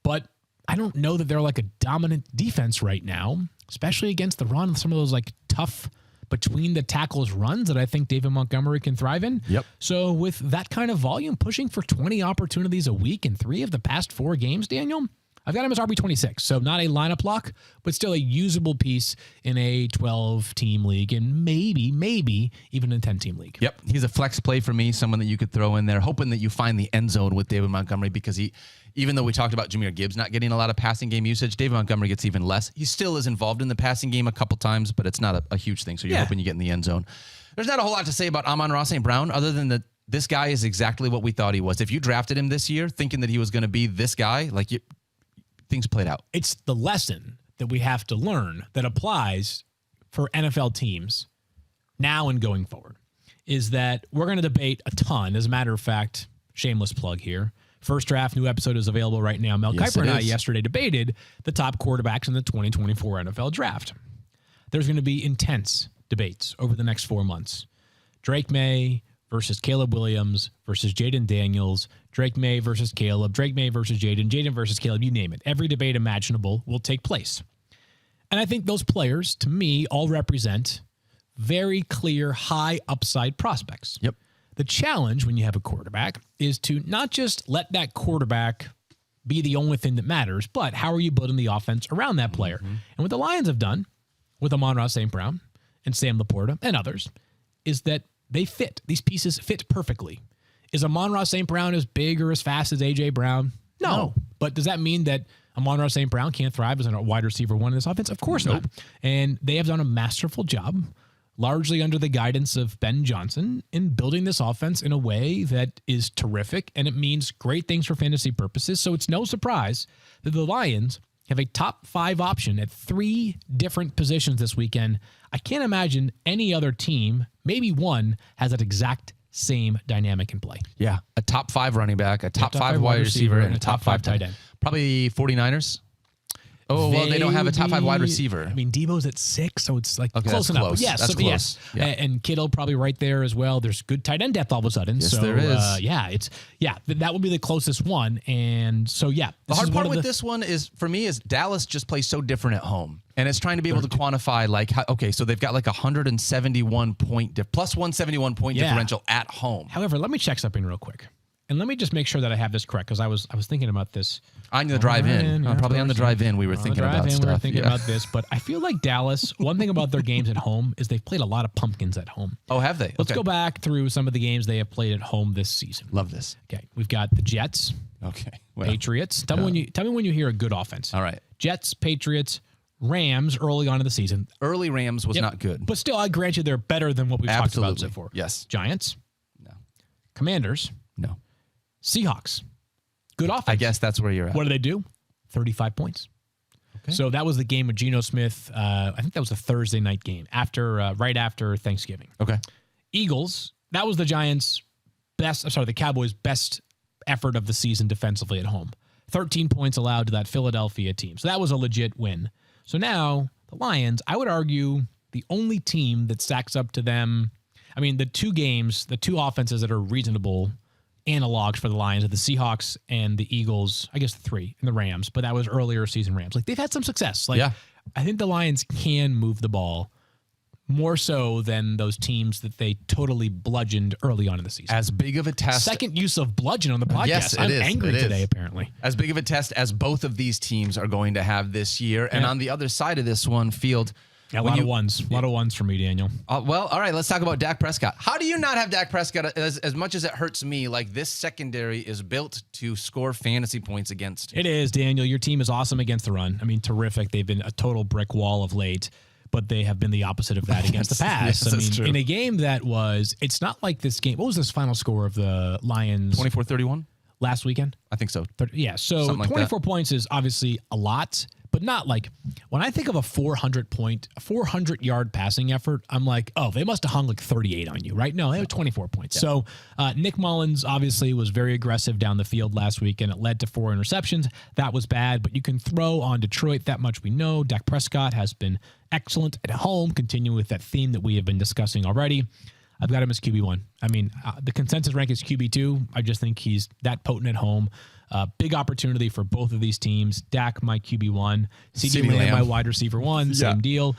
but I don't know that they're like a dominant defense right now, especially against the run. Some of those like tough between the tackles runs that I think David Montgomery can thrive in. Yep. So with that kind of volume, pushing for 20 opportunities a week in 3 of the past 4 games, Daniel, I've got him as RB26. So not a lineup lock, but still a usable piece in a 12-team league and maybe even a 10-team league. Yep. He's a flex play for me, someone that you could throw in there, hoping that you find the end zone with David Montgomery because even though we talked about Jahmyr Gibbs not getting a lot of passing game usage, David Montgomery gets even less. He still is involved in the passing game a couple times, but it's not a huge thing. So you're hoping you get in the end zone. There's not a whole lot to say about Amon-Ra St. Brown other than that this guy is exactly what we thought he was. If you drafted him this year thinking that he was going to be this guy, things played out. It's the lesson that we have to learn that applies for NFL teams now and going forward is that we're going to debate a ton. As a matter of fact, shameless plug here. First Draft, new episode is available right now. Mel Kiper and I yesterday debated the top quarterbacks in the 2024 NFL Draft. There's going to be intense debates over the next 4 months. Drake May versus Caleb Williams versus Jaden Daniels, Drake May versus Caleb, Drake May versus Jaden, Jaden versus Caleb, you name it. Every debate imaginable will take place. And I think those players, to me, all represent very clear, high upside prospects. Yep. The challenge when you have a quarterback is to not just let that quarterback be the only thing that matters, but how are you building the offense around that player? And what the Lions have done with Amon-Ra St. Brown and Sam Laporta and others is that they fit. These pieces fit perfectly. Is Amon-Ra St. Brown as big or as fast as A.J. Brown? No. But does that mean that Amon-Ra St. Brown can't thrive as a wide receiver 1 in this offense? Of course not. And they have done a masterful job, largely under the guidance of Ben Johnson, in building this offense in a way that is terrific, and it means great things for fantasy purposes. So it's no surprise that the Lions have a top 5 option at 3 different positions this weekend. I can't imagine any other team, maybe one, has that exact same dynamic in play. Yeah. A top 5 running back, a top 5 wide receiver, and a top 5 tight end. Probably 49ers. Oh, well, they don't have a top 5 wide receiver. I mean, Debo's at 6, so it's like okay, close enough. Close. But yes, that's so, close. Yes. Yeah. And Kittle probably right there as well. There's good tight end depth all of a sudden. Yes, so, there is. That would be the closest one. And so, the hard part with this one is, for me, is Dallas just plays so different at home. And it's trying to be able to quantify, so they've got like 171 point, plus 171 point differential at home. However, let me check something real quick. And let me just make sure that I have this correct, because I was thinking about this. On the drive-in. Probably on the drive-in, we were thinking about stuff. We were thinking about this, but I feel like Dallas, one thing about their games at home is they've played a lot of pumpkins at home. Oh, have they? Let's go back through some of the games they have played at home this season. Love this. Okay, we've got the Jets. Okay. Patriots. Tell me when you hear a good offense. All right. Jets, Patriots, Rams early on in the season. Early Rams was not good. But still, I grant you they're better than what we've talked about so far. Yes. Giants. No. Commanders. No. Seahawks. Good offense. I guess that's where you're at. What do? 35 points. Okay. So that was the game with Geno Smith. I think that was a Thursday night game right after Thanksgiving. Okay. Eagles. That was the Giants' the Cowboys' best effort of the season defensively at home. 13 points allowed to that Philadelphia team. So that was a legit win. So now the Lions, I would argue, the only team that stacks up to them. I mean, the 2 games, the 2 offenses that are reasonable analogs for the Lions are the Seahawks and the Eagles, I guess the 3, and the Rams, but that was earlier season Rams. Like, they've had some success. I think the Lions can move the ball more so than those teams that they totally bludgeoned early on in the season. As big of a test. Second use of bludgeon on the podcast. Yes, I'm angry today, apparently. As big of a test as both of these teams are going to have this year. And on the other side of this one, Field, A lot of ones. A lot of ones for me, Daniel. Well, all right, let's talk about Dak Prescott. How do you not have Dak Prescott? As much as it hurts me, like this secondary is built to score fantasy points against. It is, Daniel. Your team is awesome against the run. I mean, terrific. They've been a total brick wall of late, but they have been the opposite of that against the pass. Yes, I mean, true. in a game that was, it's not like this game. What was this final score of the Lions 24-31? last weekend? I think so. Yeah, so Something like 24 points is obviously a lot, but not like when I think of a 400-yard passing effort, I'm like, oh, they must have hung like 38 on you, right? No, they have 24 points. Yeah. So Nick Mullins obviously was very aggressive down the field last week, and it led to 4 interceptions. That was bad, but you can throw on Detroit. That much we know. Dak Prescott has been excellent at home, continuing with that theme that we have been discussing already. I've got him as QB1. I mean, the consensus rank is QB2. I just think he's that potent at home. Big opportunity for both of these teams. Dak, my QB1. CeeDee Lamb, my wide receiver 1. Same deal.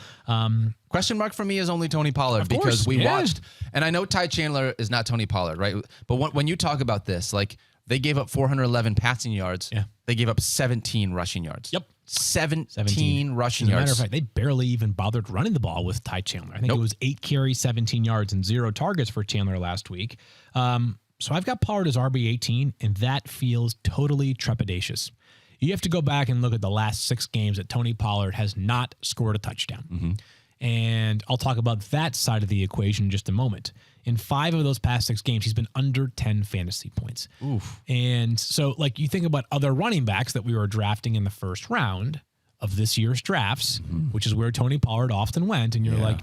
Question mark for me is only Tony Pollard because we watched, and I know Ty Chandler is not Tony Pollard, right? But when you talk about this, like they gave up 411 passing yards. Yeah. They gave up 17 rushing yards. Yep. 17 rushing yards. As a matter of fact, they barely even bothered running the ball with Ty Chandler. I think it was 8 carries, 17 yards, and 0 targets for Chandler last week. So I've got Pollard as RB18, and that feels totally trepidatious. You have to go back and look at the last 6 games that Tony Pollard has not scored a touchdown. Mm-hmm. And I'll talk about that side of the equation in just a moment. In 5 of those past 6 games, he's been under 10 fantasy points. Oof. And so, like, you think about other running backs that we were drafting in the first round of this year's drafts, which is where Tony Pollard often went, and you're like,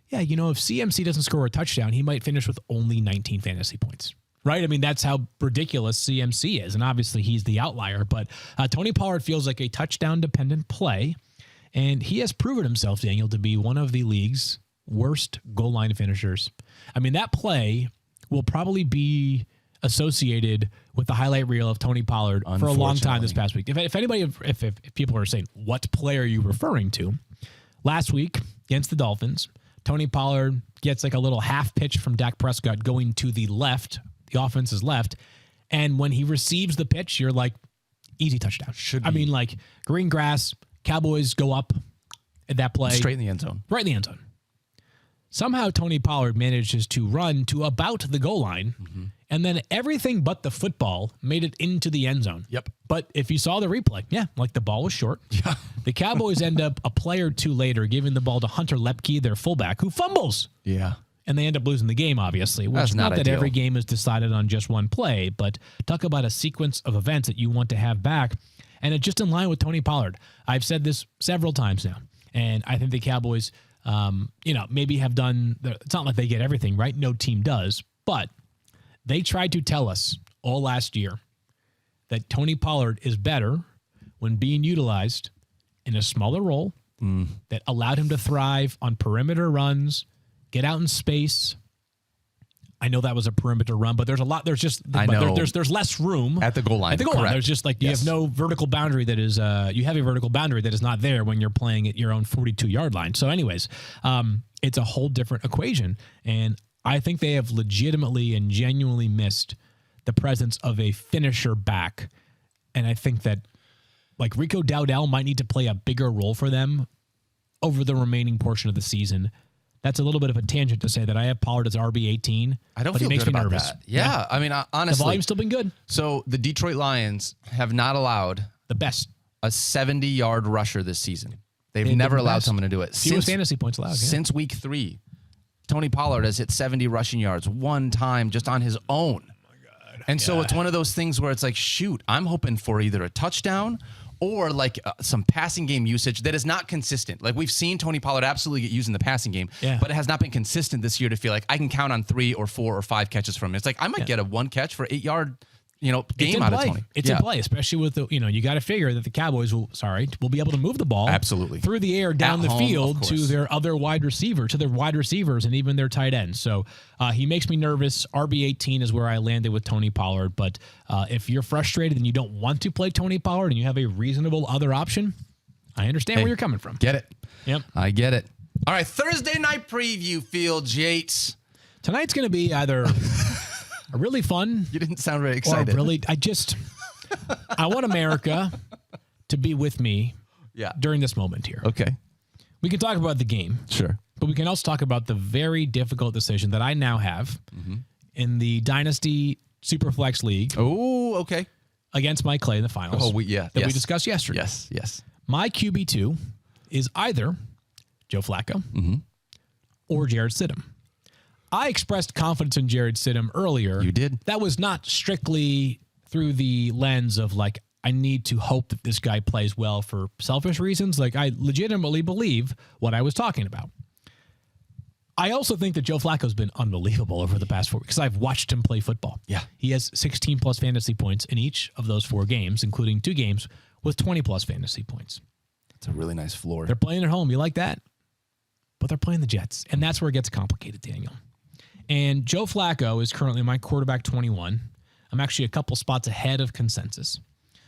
yeah, you know, if CMC doesn't score a touchdown, he might finish with only 19 fantasy points. Right? I mean, that's how ridiculous CMC is. And obviously, he's the outlier. But Tony Pollard feels like a touchdown-dependent play. And he has proven himself, Daniel, to be one of the league's worst goal line finishers. I mean, that play will probably be associated with the highlight reel of Tony Pollard for a long time this past week. If people are saying, what play are you referring to? Last week against the Dolphins, Tony Pollard gets like a little half pitch from Dak Prescott going to the left, the offense's left. And when he receives the pitch, you're like, easy touchdown. I mean, like green grass, Cowboys go up at that play. Straight in the end zone. Right in the end zone. Somehow Tony Pollard manages to run to about the goal line, and then everything but the football made it into the end zone. Yep. But if you saw the replay, like the ball was short. Yeah. The Cowboys end up a play or two later giving the ball to Hunter Lepke, their fullback, who fumbles. Yeah. And they end up losing the game, obviously. Which That's not that ideal. Every game is decided on just one play, but talk about a sequence of events that you want to have back. And it's just in line with Tony Pollard. I've said this several times now, and I think the Cowboys, maybe have done. It's not like they get everything right. No team does, but they tried to tell us all last year that Tony Pollard is better when being utilized in a smaller role that allowed him to thrive on perimeter runs, get out in space. I know that was a perimeter run, but there's a lot. There's just there's less room at the goal line. At the goal line, there's just like you have no vertical boundary that is. You have a vertical boundary that is not there when you're playing at your own 42-yard line. So, anyways, it's a whole different equation, and I think they have legitimately and genuinely missed the presence of a finisher back, and I think that like Rico Dowdell might need to play a bigger role for them over the remaining portion of the season. That's a little bit of a tangent to say that I have Pollard as RB18. I don't feel good about that. Yeah. I mean, honestly. The volume's still been good. So the Detroit Lions have not allowed the best a 70-yard rusher this season. They've never allowed someone to do it. Fewest fantasy points allowed. Since week 3, Tony Pollard has hit 70 rushing yards one time just on his own. Oh my God. And so it's one of those things where it's like, shoot, I'm hoping for either a touchdown or like some passing game usage that is not consistent. Like we've seen Tony Pollard absolutely get used in the passing game, but it has not been consistent this year to feel like I can count on 3 or 4 or 5 catches from him. It's like I might get a 1 catch for 8-yard, game out of Tony. It's in play, especially with the, you got to figure that the Cowboys will be able to move the ball absolutely through the air down the field to their other wide receivers, and even their tight ends. So he makes me nervous. RB18 is where I landed with Tony Pollard. But if you're frustrated and you don't want to play Tony Pollard and you have a reasonable other option, I understand where you're coming from. Get it? Yep. I get it. All right, Thursday night preview, Fields Yates. Tonight's going to be either really fun. You didn't sound very excited. I want America to be with me during this moment here. Okay. We can talk about the game. Sure. But we can also talk about the very difficult decision that I now have in the Dynasty Superflex League. Oh, okay. Against Mike Clay in the finals. We discussed yesterday. Yes. My QB2 is either Joe Flacco or Jarrett Stidham. I expressed confidence in Jarrett Stidham earlier. You did. That was not strictly through the lens of like, I need to hope that this guy plays well for selfish reasons. Like, I legitimately believe what I was talking about. I also think that Joe Flacco's been unbelievable over the past 4 weeks because I've watched him play football. Yeah. He has 16 plus fantasy points in each of those 4 games, including 2 games with 20 plus fantasy points. It's a really nice floor. They're playing at home. You like that? But they're playing the Jets, and that's where it gets complicated, Daniel. And Joe Flacco is currently my quarterback 21. I'm actually a couple spots ahead of consensus.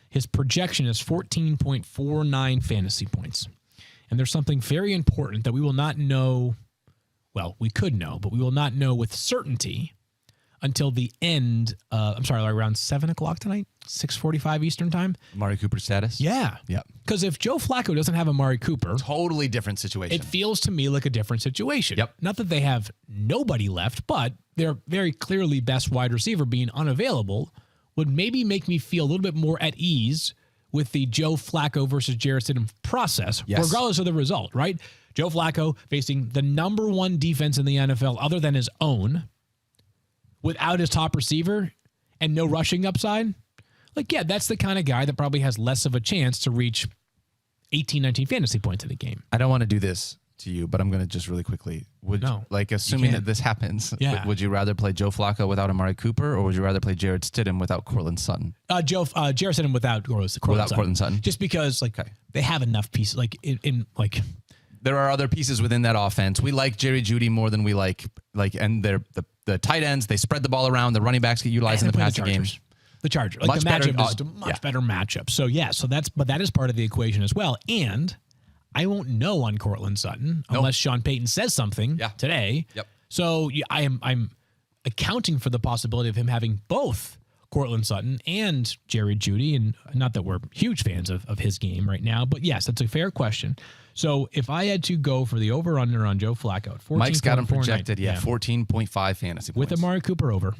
His projection is 14.49 fantasy points. And there's something very important that we will not know. Well, we could know, but we will not know with certainty until the end. Around 7 o'clock tonight, 6:45 Eastern time. Amari Cooper status? Yeah. Yep. Because if Joe Flacco doesn't have Amari Cooper, Totally different situation. it feels to me like a different situation. Yep. Not that they have nobody left, but their very clearly best wide receiver being unavailable would maybe make me feel a little bit more at ease with the Joe Flacco versus Jarrett Stidham process, Yes. regardless of the result, right? Joe Flacco facing the number 1 defense in the NFL other than his own without his top receiver and no rushing upside. Like, yeah, that's the kind of guy that probably has less of a chance to reach 18, 19 fantasy points in a game. I don't want to do this to you, but I'm going to just really quickly. Assuming that this happens, Yeah. would you rather play Joe Flacco without Amari Cooper, or would you rather play Jarrett Stidham without Cortland Sutton? Jarrett Stidham without Cortland Sutton. Just because they have enough pieces There are other pieces within that offense. We like Jerry Jeudy more than we like and they're the tight ends. They spread the ball around. The running backs get utilized in the passing game. The Chargers. Much the better- matchup is a much better matchup. So that is part of the equation as well. And I won't know on Cortland Sutton unless Sean Payton says something today. Yep. So I'm accounting for the possibility of him having both Cortland Sutton and Jerry Jeudy, and not that we're huge fans of his game right now, but yes, that's a fair question. So if I had to go for the over-under on Joe Flacco at 14.49. Mike's got him projected, 14.5 fantasy points. With Amari Cooper over.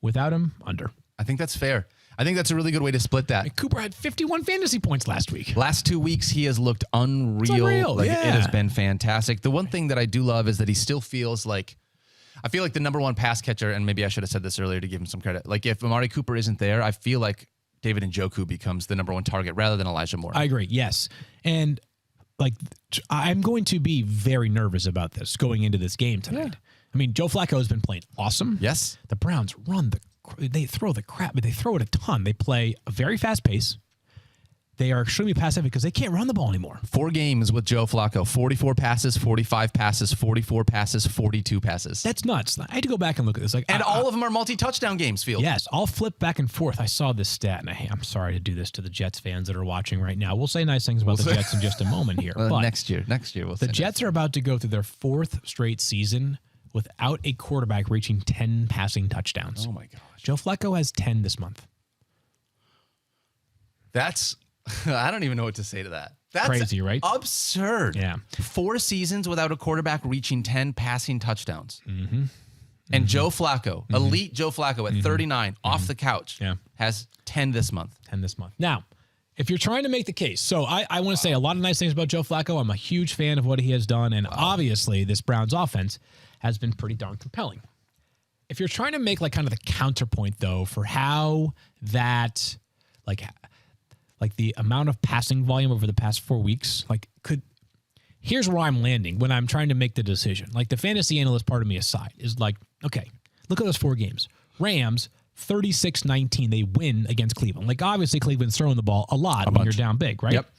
Without him, under. I think that's fair. I think that's a really good way to split that. Cooper had 51 fantasy points last week. Last 2 weeks, he has looked unreal. It has been fantastic. The one thing that I do love is that he still feels like, I feel like the number 1 pass catcher, and maybe I should have said this earlier to give him some credit. Like if Amari Cooper isn't there, I feel like David Njoku becomes the number 1 target rather than Elijah Moore. I agree. Yes. And I'm going to be very nervous about this going into this game tonight. I mean, Joe Flacco has been playing awesome. Yes. The Browns they throw the crap, but they throw it a ton. They play a very fast pace. They are extremely passive because they can't run the ball anymore. 4 games with Joe Flacco, 44 passes, 45 passes, 44 passes, 42 passes. That's nuts. I had to go back and look at this. And all of them are multi-touchdown games, Field. Yes, I'll flip back and forth. I saw this stat, and I'm sorry to do this to the Jets fans that are watching right now. We'll say nice things about the Jets in just a moment here. But next year we'll the Jets are about to go through their 4th straight season without a quarterback reaching 10 passing touchdowns. Oh, my gosh. Joe Flacco has 10 this month. That's... I don't even know what to say to that. That's crazy, right? Absurd. Yeah. 4 seasons without a quarterback reaching 10 passing touchdowns. And Joe Flacco, elite Joe Flacco at 39 off the couch, has 10 this month. 10 this month. Now, if you're trying to make the case, so I want to say a lot of nice things about Joe Flacco. I'm a huge fan of what he has done, and obviously this Browns offense has been pretty darn compelling. If you're trying to make kind of the counterpoint, though, for how that, like the amount of passing volume over the past 4 weeks, here's where I'm landing when I'm trying to make the decision. Like the fantasy analyst part of me aside is like, okay, look at those 4 games. Rams, 36-19. They win against Cleveland. Like obviously Cleveland's throwing the ball a lot when you're down big, right? Yep.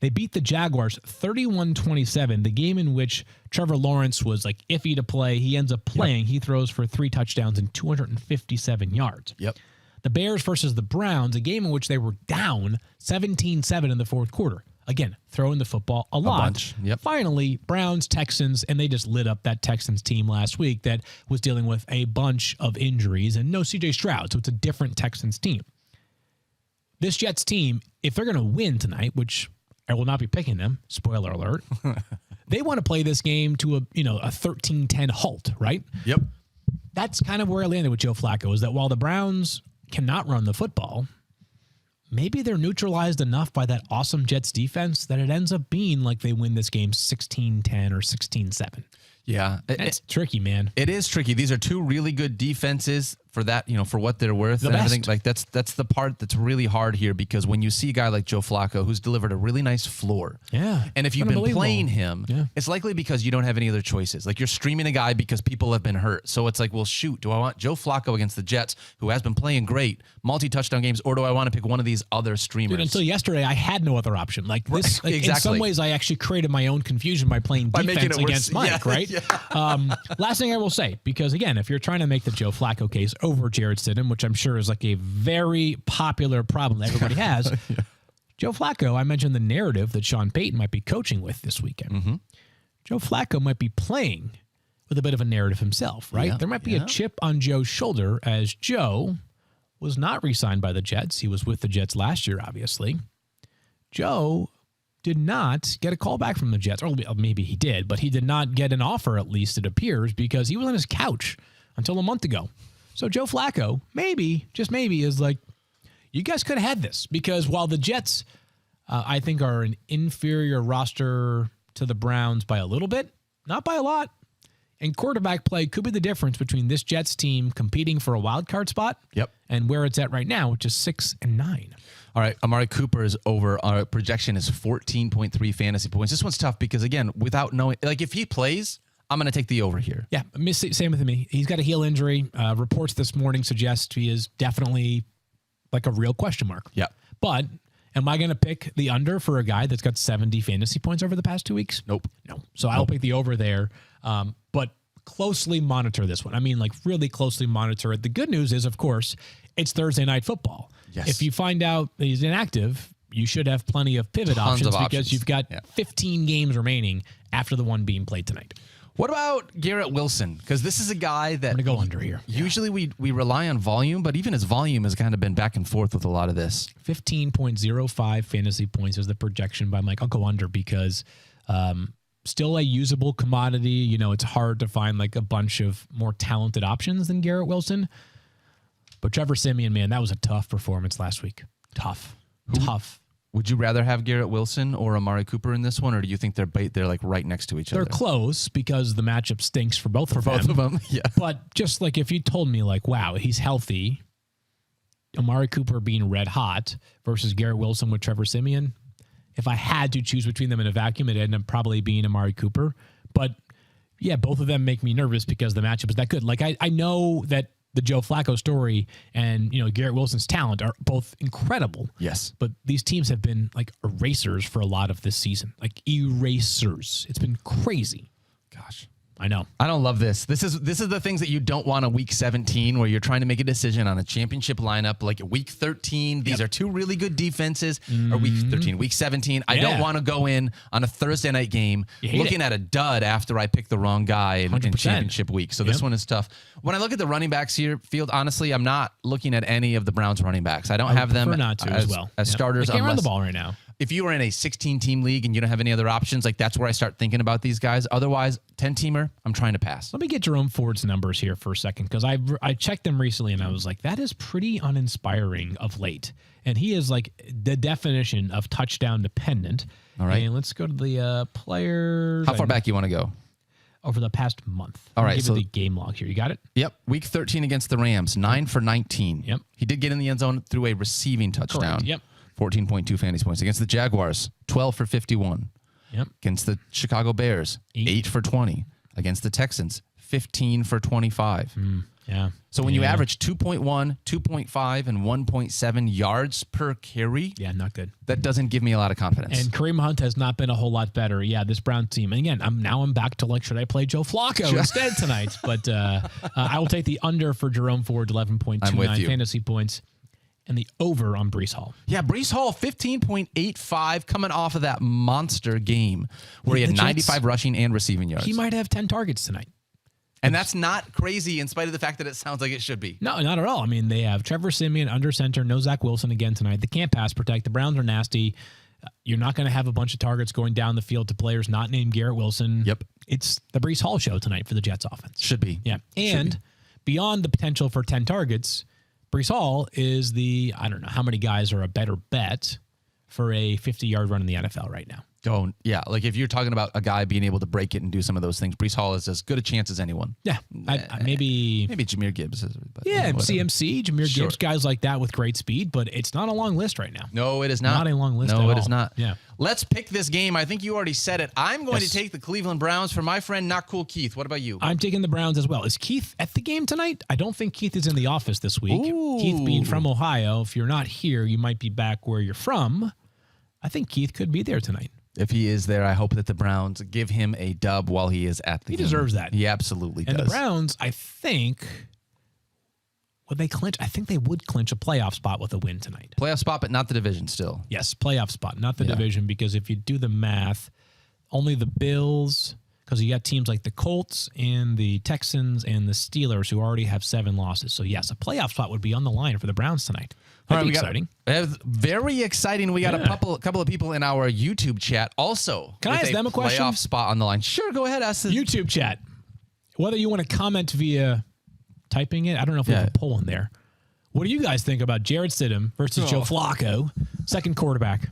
They beat the Jaguars 31-27, the game in which Trevor Lawrence was iffy to play. He ends up playing. Yep. He throws for 3 touchdowns and 257 yards. Yep. The Bears versus the Browns, a game in which they were down 17-7 in the 4th quarter. Again, throwing the football a lot. Bunch. Yep. Finally, Browns, Texans, and they just lit up that Texans team last week that was dealing with a bunch of injuries and no C.J. Stroud, so it's a different Texans team. This Jets team, if they're going to win tonight, which I will not be picking them. Spoiler alert. They want to play this game to a 13-10 halt, right? Yep. That's kind of where I landed with Joe Flacco, is that while the Browns cannot run the football, maybe they're neutralized enough by that awesome Jets defense that it ends up being like they win this game 16-10 or 16-7. Yeah. It's tricky, man. It is tricky. These are two really good defenses for that, for what they're worth The and everything. best. Like that's the part that's really hard here, because when you see a guy like Joe Flacco who's delivered a really nice floor. Yeah. And if you've been Unbelievable. playing him, Yeah. it's likely because you don't have any other choices. Like you're streaming a guy because people have been hurt. So it's like, well, shoot, do I want Joe Flacco against the Jets, who has been playing great, multi-touchdown games, or do I want to pick one of these other streamers? Dude, until yesterday, I had no other option. Like this, Right, in exactly. some ways, I actually created my own confusion by playing By making defense it worse. against Mike, Yeah, right? yeah. Last thing I will say, because again, if you're trying to make the Joe Flacco case over Jarrett Stidham, which I'm sure is like a very popular problem that everybody has, Joe Flacco, I mentioned the narrative that Sean Payton might be coaching with this weekend. Mm-hmm. Joe Flacco might be playing with a bit of a narrative himself, right? Yeah, There might be yeah. a chip on Joe's shoulder, as Joe was not re-signed by the Jets. He was with the Jets last year, obviously. Joe did not get a call back from the Jets, or maybe he did, but he did not get an offer, at least it appears, because he was on his couch until a month ago. So Joe Flacco, maybe, just maybe, is like, you guys could have had this, because while the Jets, I think, are an inferior roster to the Browns by a little bit, not by a lot, and quarterback play could be the difference between this Jets team competing for a wild card spot Yep. and where it's at right now, which is 6-9. All right, Amari Cooper is over. Our projection is 14.3 fantasy points. This one's tough because, again, without knowing, like if he plays, I'm going to take the over here. Yeah, same with me. He's got a heel injury. Reports this morning suggest he is definitely like a real question mark. Yeah. But am I going to pick the under for a guy that's got 70 fantasy points over the past 2 weeks? Nope. No. So I'll pick the over there. But closely monitor this one. I mean, like really closely monitor it. The good news is, of course, it's Thursday night football. Yes. If you find out that he's inactive, you should have plenty of pivot Tons options of because options. you've got Yeah. 15 games remaining after the one being played tonight. What about Garrett Wilson? Because this is a guy that I'm going to go under here. usually we rely on volume, but even his volume has kind of been back and forth with a lot of this. 15.05 fantasy points is the projection by Mike. I'll go under because still a usable commodity. You know, it's hard to find like a bunch of more talented options than Garrett Wilson. But Trevor Siemian, man, that was a tough performance last week. Tough. Would you rather have Garrett Wilson or Amari Cooper in this one, or do you think they're like right next to each They're other? close because the matchup stinks for both of them. Both of them, yeah. But just like if you told me like, wow, he's healthy, Amari Cooper being red hot versus Garrett Wilson with Trevor Siemian, if I had to choose between them in a vacuum, it'd end up probably being Amari Cooper. But yeah, both of them make me nervous because the matchup is that good. Like I know that the Joe Flacco story and, Garrett Wilson's talent are both incredible. Yes. But these teams have been like erasers for a lot of this season. Like erasers. It's been crazy. Gosh. I know. I don't love this. This is the things that you don't want a week 17 where you're trying to make a decision on a championship lineup. Like week 13, these are two really good defenses. Or week 13, week 17. I don't want to go in on a Thursday night game looking at a dud after I pick the wrong guy in 100%. championship week. So this one is tough. When I look at the running backs here, Field, honestly, I'm not looking at any of the Browns running backs. I don't have them prefer not to as well. as Yep. starters. They can't run unless- the ball right now. If you are in a 16-team league and you don't have any other options, like that's where I start thinking about these guys. Otherwise, 10-teamer, I'm trying to pass. Let me get Jerome Ford's numbers here for a second because I checked them recently and I was like, that is pretty uninspiring of late. And he is like the definition of touchdown dependent. All right. And let's go to the players. How far back you want to go? Over the past month. All Let me right, give so- you the game log here. You got it? Yep. Week 13 against the Rams, 9 for 19. Yep. He did get in the end zone through a receiving touchdown. Yep. 14.2 fantasy points. Against the Jaguars, 12 for 51. Yep. Against the Chicago Bears, 8 for 20. Against the Texans, 15 for 25. Yeah. So when you average 2.1, 2.5, and 1.7 yards per carry, Yeah, not good. that doesn't give me a lot of confidence. And Kareem Hunt has not been a whole lot better. Yeah, this Brown team. And again, I'm back to like, should I play Joe Flacco instead tonight? But I will take the under for Jerome Ford, I'm with 11.29 you. fantasy points, and the over on Breece Hall. Yeah, Breece Hall, 15.85 coming off of that monster game where he had The Jets- 95 rushing and receiving yards. He might have 10 targets tonight. And that's not crazy in spite of the fact that it sounds like it should be. No, not at all. I mean, they have Trevor Siemian under center, no Zach Wilson again tonight. They can't pass protect. The Browns are nasty. You're not going to have a bunch of targets going down the field to players not named Garrett Wilson. Yep. It's the Breece Hall show tonight for the Jets offense. Should be. Yeah. And beyond the potential for 10 targets, Breece Hall is I don't know how many guys are a better bet for a 50-yard run in the NFL right now. Yeah, like if you're talking about a guy being able to break it and do some of those things, Breece Hall is as good a chance as anyone. Yeah, maybe Jameer Gibbs is. But CMC, Jameer Gibbs, guys like that with great speed, but it's not a long list right now. No, it is not. Not a long list. No, it is not. Yeah. Let's pick this game. I think you already said it. I'm going to take the Cleveland Browns for my friend Not Cool Keith. What about you? I'm taking the Browns as well. Is Keith at the game tonight? I don't think Keith is in the office this week. Ooh. Keith being from Ohio, if you're not here, you might be back where you're from. I think Keith could be there tonight. If he is there, I hope that the Browns give him a dub while he is at the game. He deserves that. He absolutely does. And the Browns, I think, would they clinch? I think they would clinch a playoff spot with a win tonight. Playoff spot, but not the division still. Yes, playoff spot, not the division, because if you do the math, only the Bills, because you got teams like the Colts and the Texans and the Steelers who already have 7 losses. So, yes, a playoff spot would be on the line for the Browns tonight. All right, exciting. Very exciting. We got a couple of people in our YouTube chat also. Can I ask them a question? Playoff spot on the line. Sure, go ahead. Ask the YouTube chat. Whether you want to comment via typing it, I don't know if we have a poll in there. What do you guys think about Jarrett Stidham versus Joe Flacco, second quarterback,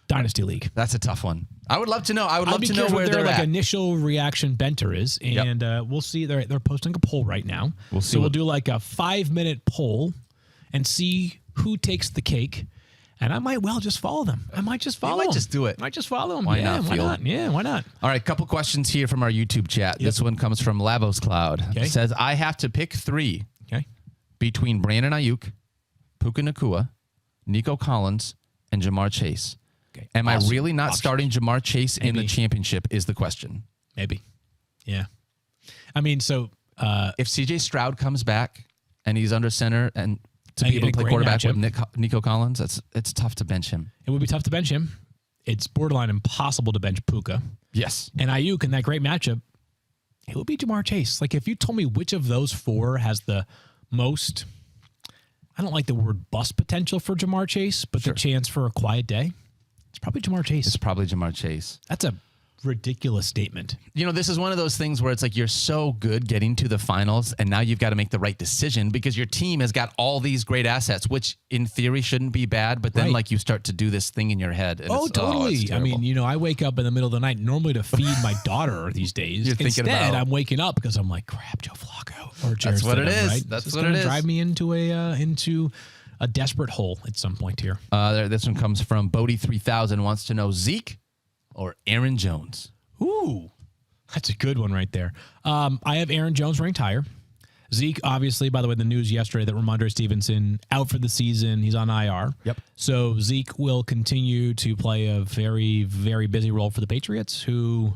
Dynasty League? That's a tough one. I would love to know. I would love to know where their they're at. Initial reaction banter is, and we'll see. They're posting a poll right now. We'll see. So we'll do like a 5-minute poll and see who takes the cake. And I might just follow them. I might just follow them. Might just do it. Might just follow them. Why not? Why not? Yeah, why not? All right, couple questions here from our YouTube chat. This one comes from Lavos Cloud. Okay. It says, I have to pick 3 between Brandon Ayuk, Puka Nacua, Nico Collins, and Jamar Chase. Okay. Am I really not starting Jamar Chase in the championship is the question. Maybe. Yeah. I mean, so if CJ Stroud comes back and he's under center and to be able to play quarterback with Nico Collins, it's tough to bench him. It would be tough to bench him. It's borderline impossible to bench Puka. Yes. And Ayuk in that great matchup, it would be Jamar Chase. Like if you told me which of those 4 has the most, I don't like the word bust potential for Jamar Chase, but the chance for a quiet day, it's probably Jamar Chase. It's probably Jamar Chase. That's a ridiculous statement. You know, this is one of those things where it's like you're so good getting to the finals, and now you've got to make the right decision because your team has got all these great assets, which in theory shouldn't be bad, but then like you start to do this thing in your head. And totally. It's I mean, you know, I wake up in the middle of the night normally to feed my daughter these days. You're thinking Instead, about, I'm waking up because I'm like, crap, Joe Flacco or Jared That's what it is. Right? That's what it is. Drive me into a desperate hole at some point here. This one comes from Bodie 3000 wants to know Zeke or Aaron Jones. Ooh, that's a good one right there. I have Aaron Jones ranked higher. Zeke, obviously, by the way, the news yesterday that Ramondre Stevenson out for the season. He's on IR. Yep. So Zeke will continue to play a very, very busy role for the Patriots, who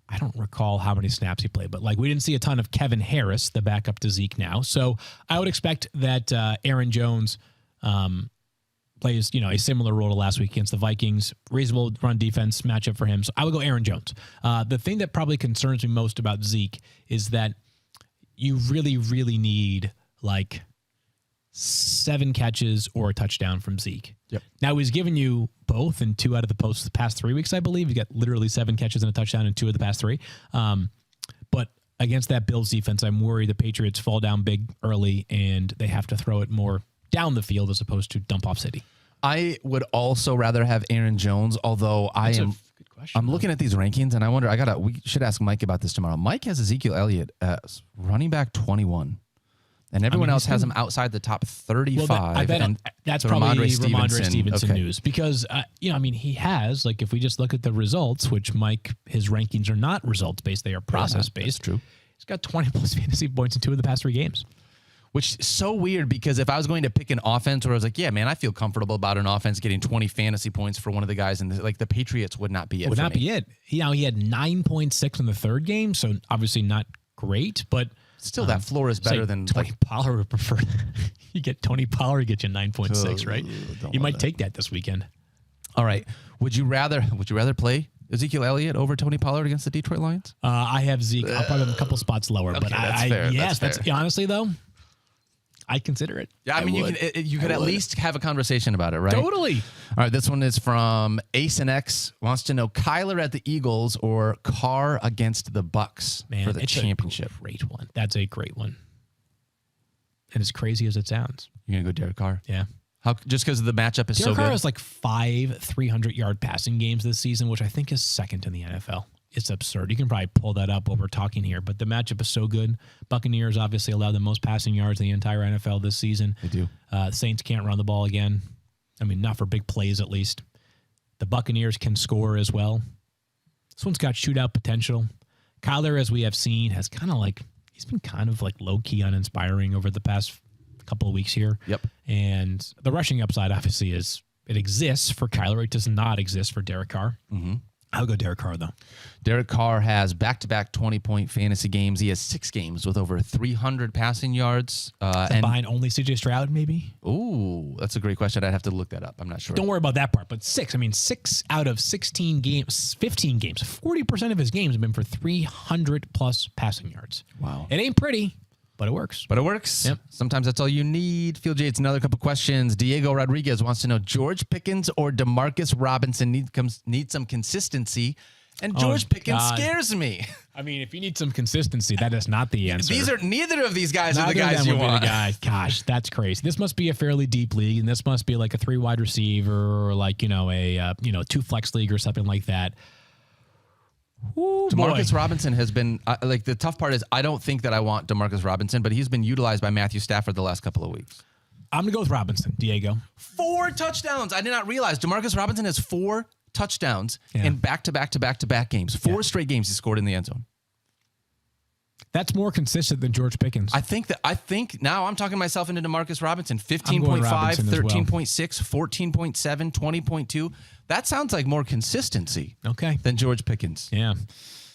I don't recall how many snaps he played, but like we didn't see a ton of Kevin Harris, the backup to Zeke now. So I would expect that Aaron Jones plays, a similar role to last week against the Vikings. Reasonable run defense matchup for him. So I would go Aaron Jones. The thing that probably concerns me most about Zeke is that you really, really need like 7 catches or a touchdown from Zeke. Yep. Now he's given you both in 2 out of the past 3 weeks, I believe. He's got literally 7 catches and a touchdown in 2 of the past 3. But against that Bills defense, I'm worried the Patriots fall down big early and they have to throw it more down the field as opposed to dump off city. I would also rather have Aaron Jones, although I'm looking at these rankings and I wonder, we should ask Mike about this tomorrow. Mike has Ezekiel Elliott as running back 21. And everyone else has him outside the top 35. Well, I bet that's probably Ramondre Stevenson okay. news because, he has, like, if we just look at the results, which Mike, his rankings are not results based, they are process based. That's true. He's got 20 plus fantasy points in 2 of the past 3 games. Which is so weird because if I was going to pick an offense where I was like, yeah, man, I feel comfortable about an offense getting 20 fantasy points for one of the guys, and the Patriots would not be it. Would not be it. He had 9.6 in the 3rd game, so obviously not great, but still that floor is better than Tony Pollard would prefer. You get Tony Pollard, get you 9.6, right? You might take that this weekend. All right. Would you rather play Ezekiel Elliott over Tony Pollard against the Detroit Lions? I have Zeke. I'll probably have a couple spots lower, but that's fair. honestly though. I consider it. Yeah, I mean, you could at least have a conversation about it, right? Totally. All right, this one is from Ace and X. Wants to know Kyler at the Eagles or Carr against the Bucks for the championship. Great one. That's a great one. And as crazy as it sounds. You're going to go Derek Carr? Yeah. Just because the matchup is Derek so good? Carr has like 5 300-yard passing games this season, which I think is second in the NFL. It's absurd. You can probably pull that up while we're talking here, but the matchup is so good. Buccaneers obviously allowed the most passing yards in the entire NFL this season. They do. Saints can't run the ball again. I mean, not for big plays at least. The Buccaneers can score as well. This one's got shootout potential. Kyler, as we have seen, has he's been kind of like low-key uninspiring over the past couple of weeks here. Yep. And the rushing upside obviously it exists for Kyler. It does not exist for Derek Carr. Mm-hmm. I'll go Derek Carr, though. Derek Carr has back-to-back 20-point fantasy games. He has 6 games with over 300 passing yards. And behind only C.J. Stroud, maybe? Ooh, that's a great question. I'd have to look that up. I'm not sure. Don't worry about that part. But 6. I mean, 6 out of 16 games, 15 games, 40% of his games have been for 300-plus passing yards. Wow. It ain't pretty, but it works. Yep. Sometimes that's all you need. Field Yates, another couple questions. Diego Rodriguez wants to know George Pickens or Demarcus Robinson need some consistency. And George Pickens scares me. I mean, if you need some consistency, that is not the answer. Neither of these guys are the guys you want. Gosh, that's crazy. This must be a fairly deep league, and this must be like a 3 wide receiver or like, a 2 flex league or something like that. Ooh, Demarcus Robinson has been the tough part is I don't think that I want Demarcus Robinson, but he's been utilized by Matthew Stafford the last couple of weeks. I'm going to go with Robinson, Diego. 4 touchdowns. I did not realize Demarcus Robinson has 4 touchdowns in back-to-back games. 4 straight games he scored in the end zone. That's more consistent than George Pickens. I think now I'm talking myself into Demarcus Robinson. 15.5, 13.6, 14.7, 20.2. That sounds like more consistency than George Pickens. Yeah.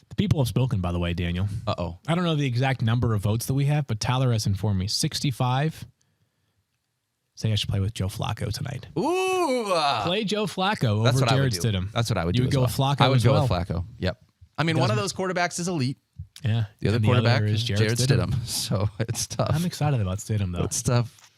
The people have spoken, by the way, Daniel. Uh-oh. I don't know the exact number of votes that we have, but Tyler has informed me. 65 say I should play with Joe Flacco tonight. Ooh. Play Joe Flacco over Jared Stidham. That's what I would do. You would go with Flacco I would as go well. with Flacco. Yep. I mean, one of those quarterbacks is elite. Yeah. The other quarterback is Jared Stidham. So it's tough. I'm excited about Stidham, though. It's tough.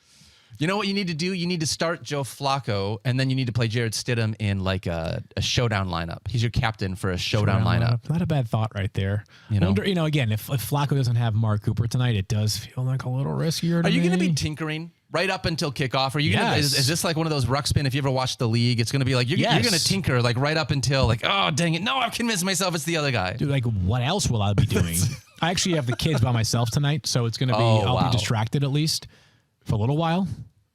You know what you need to do? You need to start Joe Flacco, and then you need to play Jared Stidham in like a showdown lineup. He's your captain for a showdown lineup. Not a bad thought right there. Again, if Flacco doesn't have Mark Cooper tonight, it does feel like a little riskier to Are you me. going to be tinkering right up until kickoff? Are you gonna, is this like one of those ruck spin? If you ever watched the league, it's going to be like you're going to tinker like right up until like, oh, dang it. No, I've convinced myself it's the other guy. Dude, like what else will I be doing? I actually have the kids by myself tonight, so it's going to be I'll be distracted at least for a little while.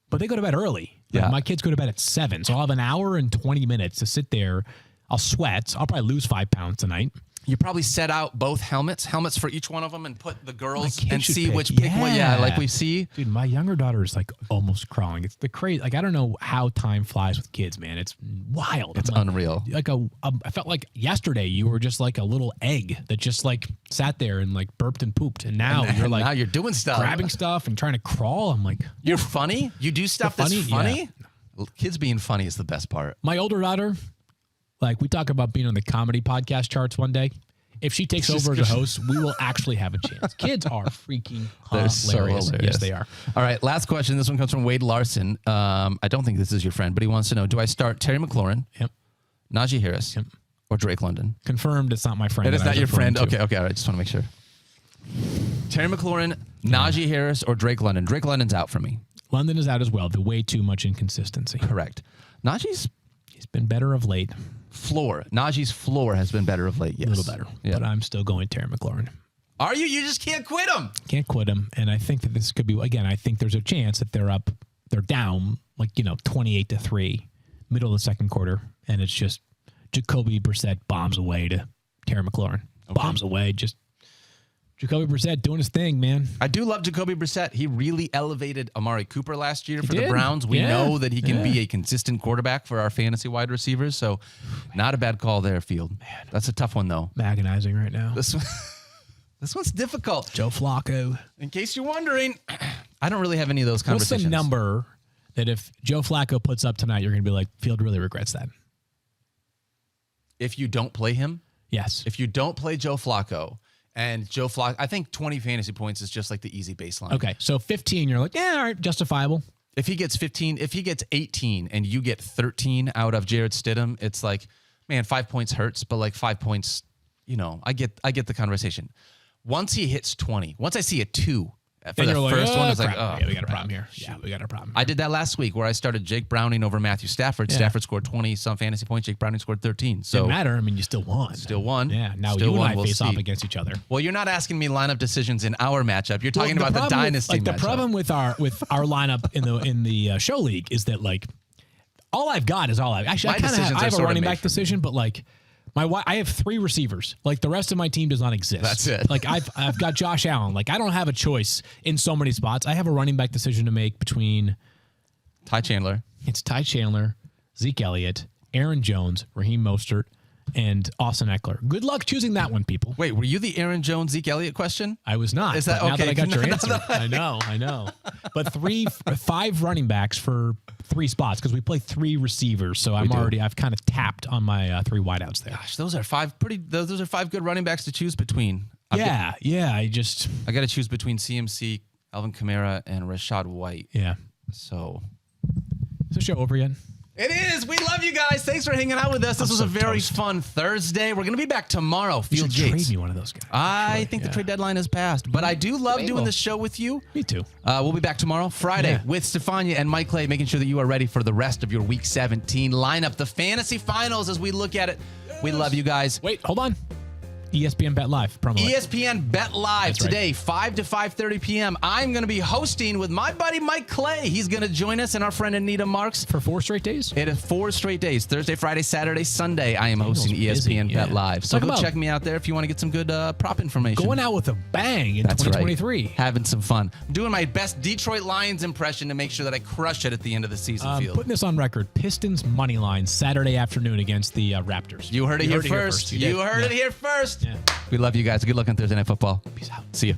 But they go to bed early. Like my kids go to bed at 7, so I'll have an hour and 20 minutes to sit there. I'll sweat. I'll probably lose 5 pounds tonight. You probably set out both helmets for each one of them, and put the girls and see which pick what. Yeah, like we see. Dude, my younger daughter is like almost crawling. It's the crazy. Like I don't know how time flies with kids, man. It's wild. It's unreal. I felt like yesterday you were just like a little egg that just like sat there and like burped and pooped, and now you're like now you're doing stuff, grabbing stuff and trying to crawl. I'm like, you're funny. You do stuff that's funny. Yeah. Kids being funny is the best part. My older daughter. Like we talk about being on the comedy podcast charts one day. If she takes over as a host, we will actually have a chance. Kids are freaking hilarious. So hilarious. Yes, they are. All right, last question. This one comes from Wade Larson. I don't think this is your friend, but he wants to know, do I start Terry McLaurin, Najee Harris, or Drake London? Confirmed it's not my friend. It is not your friend? Okay, all right. Just want to make sure. Terry McLaurin, Najee Harris, or Drake London? Drake London's out for me. London is out as well. But way too much inconsistency. Correct. Najee's been better of late. Najee's floor has been better of late, yes. A little better. Yeah. But I'm still going Terry McLaurin. Are you? You just can't quit him. Can't quit him. And I think that this could be, again, I think there's a chance that they're down, 28-3, middle of the second quarter. And it's just Jacoby Brissett bombs away to Terry McLaurin. Okay. Bombs away, just Jacoby Brissett doing his thing, man. I do love Jacoby Brissett. He really elevated Amari Cooper last year for the Browns. We know that he can be a consistent quarterback for our fantasy wide receivers, so not a bad call there, Field. Man. That's a tough one, though. I'm agonizing right now. This one's difficult. Joe Flacco. In case you're wondering, I don't really have any of those conversations. What's the number that if Joe Flacco puts up tonight, you're going to be like, Field really regrets that? If you don't play him? Yes. If you don't play Joe Flacco, And Joe Flacco, I think 20 fantasy points is just like the easy baseline. Okay, so 15, you're like, yeah, all right, justifiable. If he gets 15, if he gets 18 and you get 13 out of Jared Stidham, it's like, man, 5 points hurts, but like 5 points, I get the conversation. Once he hits 20, once I see a 2 for the first one, it's like, oh, yeah, we got a problem here. Yeah, we got a problem. I did that last week where I started Jake Browning over Matthew Stafford. Yeah. Stafford scored 20 some fantasy points. Jake Browning scored 13. So didn't matter. I mean, you still won. Still won. Yeah. Now Still you won. and I We'll face off see. against each other. Well, you're not asking me lineup decisions in our matchup. You're talking about the dynasty matchup. The problem with our lineup in the show league is that like all I've got is all I've actually. I have a running back decision, but like. I have 3 receivers. Like the rest of my team does not exist. That's it. Like I've got Josh Allen. Like I don't have a choice in so many spots. I have a running back decision to make between Ty Chandler. It's Ty Chandler, Zeke Elliott, Aaron Jones, Raheem Mostert, and Austin Eckler. Good luck choosing that one, people. Wait, were you the Aaron Jones, Zeke Elliott question? I was not. Is that but now okay? that I got your answer. I know. But 5 running backs for 3 spots because we play 3 receivers. So I've kind of tapped on my 3 wideouts there. Gosh, those are 5 good running backs to choose between. I got to choose between CMC, Alvin Kamara, and Rashad White. Yeah. So is the show over yet? It is. We love you guys. Thanks for hanging out with us. This was a very fun Thursday. We're going to be back tomorrow. You Field should Yates. trade me one of those guys. I think the trade deadline has passed, but I do love doing the show with you. Me too. We'll be back tomorrow, Friday, with Stefania and Mike Clay, making sure that you are ready for the rest of your Week 17 lineup, the fantasy finals as we look at it. We love you guys. Wait, hold on. ESPN Bet Live promo. ESPN Bet Live today, 5 to 5:30 p.m. I'm going to be hosting with my buddy Mike Clay. He's going to join us and our friend Anita Marks. For 4 straight days? It is 4 straight days. Thursday, Friday, Saturday, Sunday. I am hosting ESPN Bet Live. So go check me out there if you want to get some good prop information. Going out with a bang in 2023. Right. Having some fun. I'm doing my best Detroit Lions impression to make sure that I crush it at the end of the season field. Putting this on record, Pistons money line Saturday afternoon against the Raptors. You heard it here first. You heard it here first. Yeah. We love you guys. Good luck on Thursday Night Football. Peace out. See you.